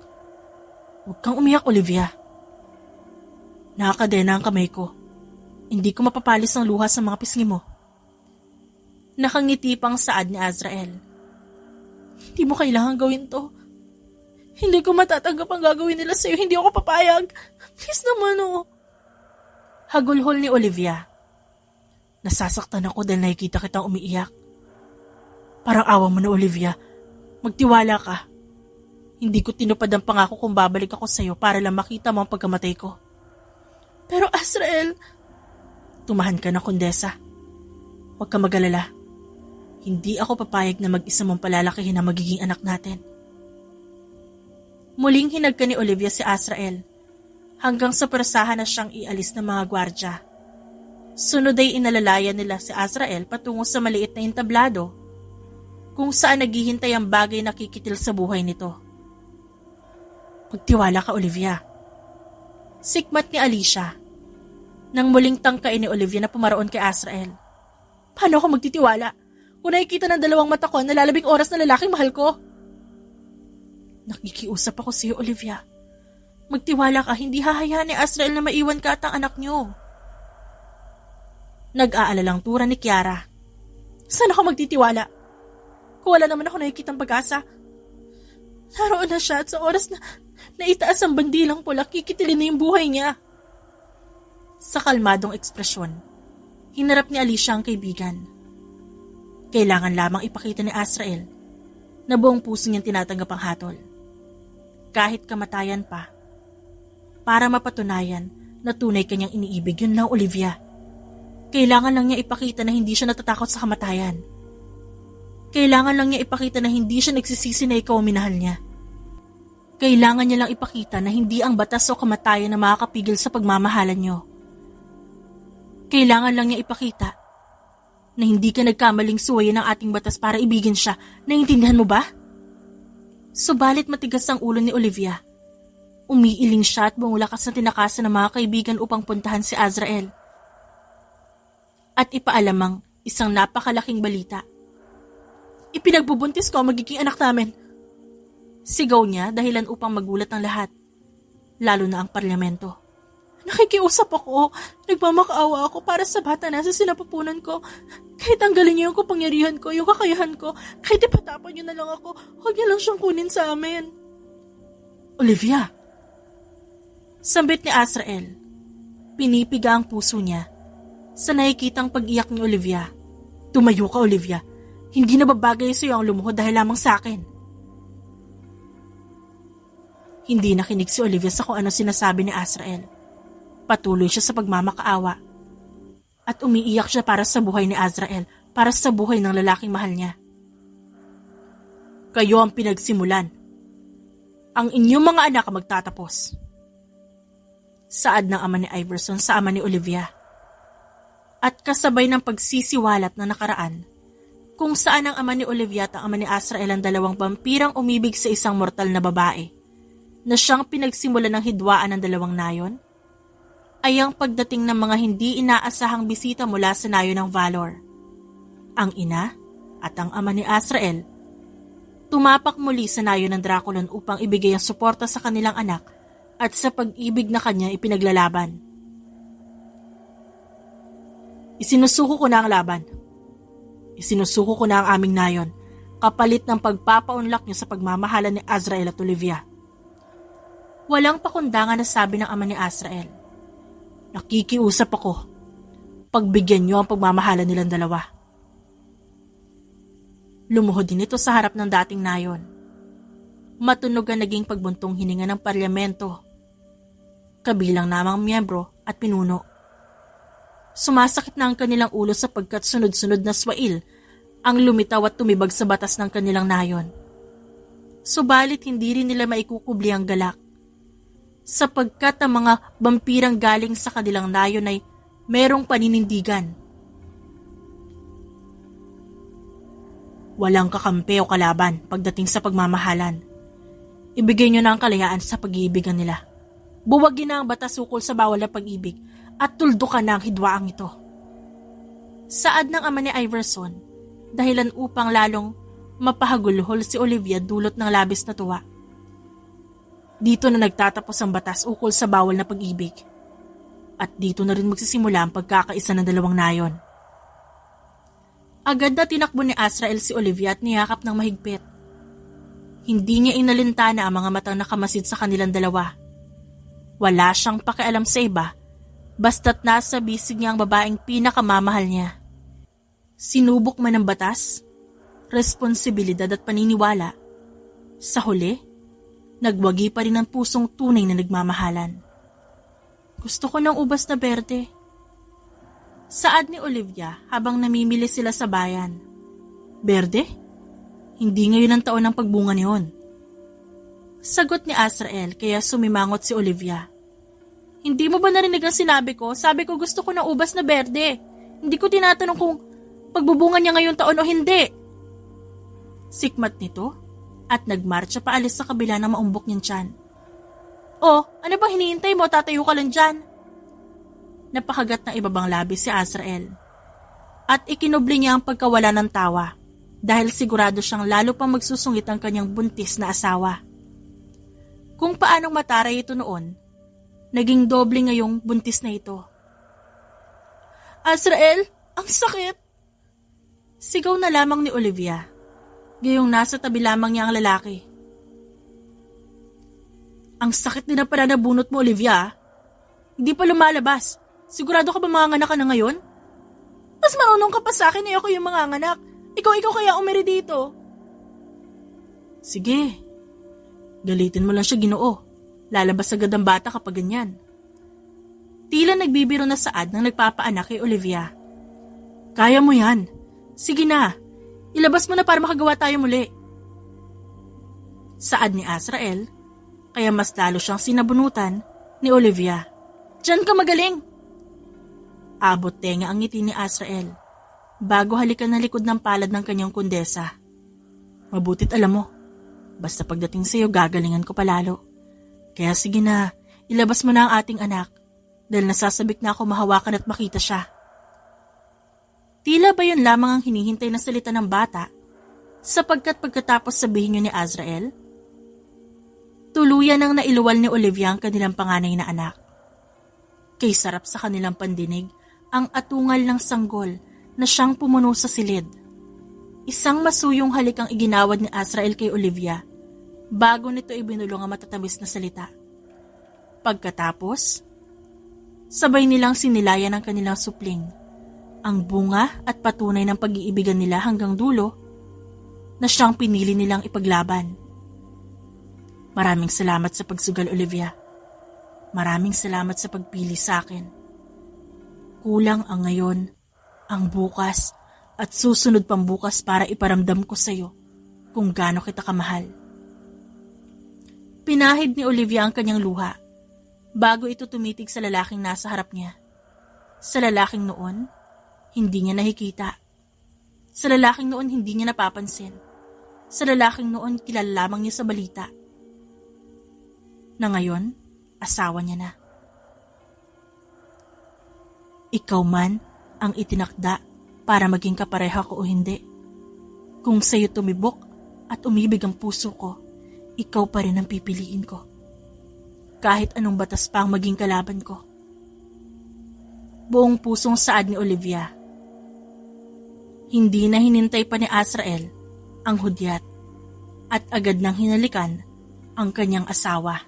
Huwag kang umiyak, Olivia. Nakakadena ang kamay ko. Hindi ko mapapalis ang luha sa mga pisngi mo. Nakangiti pang saad ni Azrael. Hindi mo kailangan gawin to. Hindi ko matatanggap ang gagawin nila sa'yo. Hindi ako papayag. Please naman, oh. Hagulhol ni Olivia. Nasasaktan ako dahil nakikita kitang umiiyak. Parang awa mo na, Olivia. Magtiwala ka. Hindi ko tinupad ang pangako kung babalik ako sa'yo para lang makita mo ang pagkamatay ko. Pero Azrael, tumahan ka na, Kondesa. Huwag ka mag-alala. Hindi ako papayag na mag-isa mong palalakihin ang magiging anak natin. Muling hinagka ni Olivia si Azrael hanggang sa perasahan na siyang ialis ng mga gwardya. Sunod ay inalalayan nila si Azrael patungo sa maliit na entablado kung saan naghihintay ang bagay na kikitil sa buhay nito. Magtiwala ka, Olivia. Sikmat ni Alicia nang muling tangkain ni Olivia na pumaroon kay Azrael. Paano ako magtitiwala kung nakikita ng dalawang mata ko na lalabing oras na lalaking mahal ko? Nakikiusap ako sa iyo, Olivia. Magtiwala ka, hindi hahayaan ni Azrael na maiwan ka at ang anak niyo. Nag-aalalang tura ni Kiara. Saan ako magtitiwala? Kung wala naman ako nakikitang pag-asa. Naroon na siya at sa oras na naitaas ang bandilang pula, kikitilin na yung buhay niya. Sa kalmadong ekspresyon, hinarap ni Alicia ang kaibigan. Kailangan lamang ipakita ni Azrael na buong puso niyang tinatanggap ang hatol. Kahit kamatayan pa, para mapatunayan na tunay kanyang iniibig, yun lang, Olivia. Kailangan lang niya ipakita na hindi siya natatakot sa kamatayan. Kailangan lang niya ipakita na hindi siya nagsisisi na ikaw ang minahal niya. Kailangan niya lang ipakita na hindi ang batas o kamatayan na makakapigil sa pagmamahalan niyo. Kailangan lang niya ipakita na hindi ka nagkamaling suwayin ng ating batas para ibigin siya. Naiintindihan mo ba? Subalit matigas ang ulo ni Olivia. Umiiling siya at bumulakas na tinakasan ng mga kaibigan upang puntahan si Azrael. At ipaalamang isang napakalaking balita. Ipinagbubuntis ko ang magiging anak namin. Sigaw niya dahilan upang magulat ang lahat, lalo na ang parlamento. Nakikiusap ako, nagmamakaawa ako para sa bata na sa sinapupunan ko. Kahit tanggalin niyo yung kapangyarihan ko, yung kakayahan ko, kahit ipatapan niyo na lang ako, huwag niyo lang siyang kunin sa amin. Olivia! Sambit ni Azrael. Pinipiga ang puso niya sa nakikitang pag-iyak ni Olivia. Tumayo ka, Olivia. Hindi na babagay sa iyo ang lumuhod dahil lamang sa akin. Hindi nakinig si Olivia sa kung ano sinasabi ni Azrael. Patuloy siya sa pagmamakaawa. At umiiyak siya para sa buhay ni Azrael, para sa buhay ng lalaking mahal niya. Kayo ang pinagsimulan. Ang inyong mga anak ang magtatapos. Saad ng ama ni Iverson sa ama ni Olivia. At kasabay ng pagsisiwalat na nakaraan, kung saan ang ama ni Olivia at ang ama ni Azrael ang dalawang vampirang umibig sa isang mortal na babae, na siyang pinagsimulan ng hidwaan ng dalawang nayon, ay ang pagdating ng mga hindi inaasahang bisita mula sa nayon ng Valor. Ang ina at ang ama ni Azrael tumapak muli sa nayon ng Draculon upang ibigay ang suporta sa kanilang anak at sa pag-ibig na kanya ipinaglalaban. Isinusuko ko na ang laban. Isinusuko ko na ang aming nayon, kapalit ng pagpapaunlak niyo sa pagmamahalan ni Azrael at Olivia. Walang pakundangan na sabi ng ama ni Azrael. Nakikiusap ako. Pagbigyan niyo ang pagmamahalan nilang dalawa. Lumuhod din ito sa harap ng dating nayon. Matunog ang naging pagbuntong hininga ng parlamento. Kabilang namang miyembro at pinuno. Sumasakit na ang kanilang ulo sapagkat sunod-sunod na swail ang lumitaw at tumibag sa batas ng kanilang nayon. Subalit hindi rin nila maikukubli ang galak, sapagkat ang mga vampirang galing sa kanilang nayon ay merong paninindigan. Walang kakampi o kalaban pagdating sa pagmamahalan. Ibigay niyo na ang kalayaan sa pag-iibigan nila. Buwagin na ang batas ukol sa bawal na pag-ibig at tuldukan na ang hidwaang ito. Saad ng ama ni Iverson, dahilan upang lalong mapahaguluhol si Olivia dulot ng labis na tuwa. Dito na nagtatapos ang batas ukol sa bawal na pag-ibig. At dito na rin magsisimula ang pagkakaisa ng dalawang nayon. Agad na tinakbo ni Azrael si Olivia at niyakap ng mahigpit. Hindi niya inalintana ang mga matang nakamasid sa kanilang dalawa. Wala siyang pakialam sa iba, basta't nasa bisig niya ang babaeng pinakamamahal niya. Sinubok man ng batas, responsibilidad at paniniwala, sa huli, nagwagi pa rin ang pusong tunay na nagmamahalan. Gusto ko ng ubas na berde. Saad ni Olivia habang namimili sila sa bayan. Berde? Hindi ngayon ang taon ng pagbunga niyon. Sagot ni Azrael kaya sumimangot si Olivia. Hindi mo ba narinig ang sinabi ko? Sabi ko gusto ko ng ubas na berde. Hindi ko tinatanong kung pagbubunga niya ngayong taon o hindi. Sikmat nito at nagmarcha paalis sa kabila ng maumbok niyang tiyan. Oh, ano ba hinihintay mo? Tatayo ka lang dyan. Napakagat ng ibabang labis si Azrael. At ikinubli niya ang pagkawala ng tawa dahil sigurado siyang lalo pang magsusungit ang kanyang buntis na asawa. Kung paanong mataray ito noon, naging doble ngayong buntis na ito. Azrael, ang sakit! Sigaw na lamang ni Olivia. Gayong nasa tabi lamang niya ang lalaki. Ang sakit din na pala nabunot mo, Olivia. Hindi pa lumalabas. Sigurado ka ba manganganak ka na ngayon? Mas marunong ka pa sa akin, ako yung manganganak. Ikaw kaya umiri dito. Sige. Galitin mo lang siya, Ginoo. Lalabas agad ang bata kapag ganyan. Tila nagbibiro na Saad nang nagpapaanak kay Olivia. Kaya mo yan. Sige na. Ilabas mo na para makagawa tayo muli. Saad ni Azrael, kaya mas lalo siyang sinabunutan ni Olivia. Diyan ka magaling. Abot tenga ang ngiti ni Azrael. bago halikan na likod ng palad ng kanyang kundesa. Mabutit alam mo, basta pagdating sa'yo gagalingan ko palalo. Kaya sige na, ilabas mo na ang ating anak dahil nasasabik na ako mahawakan at makita siya. Tila ba yun lamang ang hinihintay na salita ng bata sapagkat pagkatapos sabihin niyo ni Azrael, tuluyan ang nailuwal ni Olivia ang kanilang panganay na anak. Kay sarap sa kanilang pandinig ang atungal ng sanggol na siyang pumuno sa silid. Isang masuyong halik ang iginawad ni Azrael kay Olivia bago nito ibinulong ang matatamis na salita. Pagkatapos, sabay nilang sinilayan ang kanilang supling, ang bunga at patunay ng pag-iibigan nila hanggang dulo na siyang pinili nilang ipaglaban. Maraming salamat sa pagsugal, Olivia. Maraming salamat sa pagpili sa akin. Kulang ang ngayon, ang bukas at susunod pang bukas para iparamdam ko sa iyo kung gaano kita kamahal. Pinahid ni Olivia ang kanyang luha bago ito tumitig sa lalaking nasa harap niya. Sa lalaking noon, hindi niya nakikita. Sa lalaking noon, hindi niya napapansin. Sa lalaking noon, kilala lamang niya sa balita. Na ngayon, asawa niya na. Ikaw man ang itinakda para maging kapareha ko o hindi. Kung sa'yo tumibok at umibig ang puso ko, ikaw pa rin ang pipiliin ko. Kahit anong batas pa ang maging kalaban ko. Buong pusong saad ni Olivia. Hindi na hinintay pa ni Azrael ang hudyat at agad nang hinalikan ang kanyang asawa.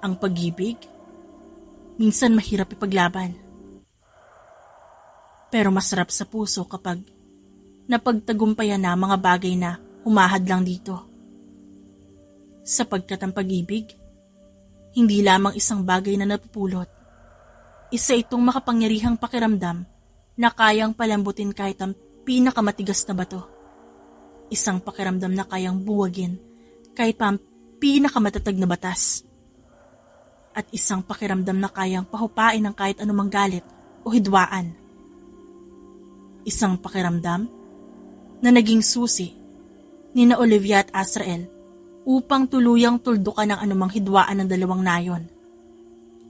Ang pag-ibig, minsan mahirap ipaglaban. Pero masarap sa puso kapag napagtagumpayan na mga bagay na humahad lang dito. Sapagkat ang pag-ibig, hindi lamang isang bagay na napupulot. Isa itong makapangyarihang pakiramdam na kayang palambutin kahit ang pinakamatigas na bato. Isang pakiramdam na kayang buwagin kahit pa ang pinakamatatag na batas. At isang pakiramdam na kayang pahupain ng kahit anumang galit o hidwaan. Isang pakiramdam na naging susi ni na Olivia at Azrael upang tuluyang tuldukan ng anumang hidwaan ng dalawang nayon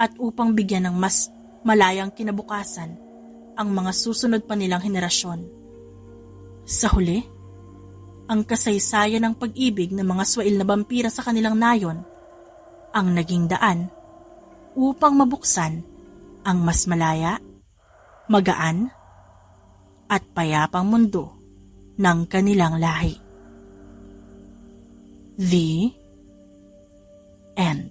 at upang bigyan ng mas malayang kinabukasan ang mga susunod pa nilang henerasyon. Sa huli, ang kasaysayan ng pag-ibig ng mga swail na bampira sa kanilang nayon ang naging daan upang mabuksan ang mas malaya, magaan, at payapang mundo ng kanilang lahi. The End.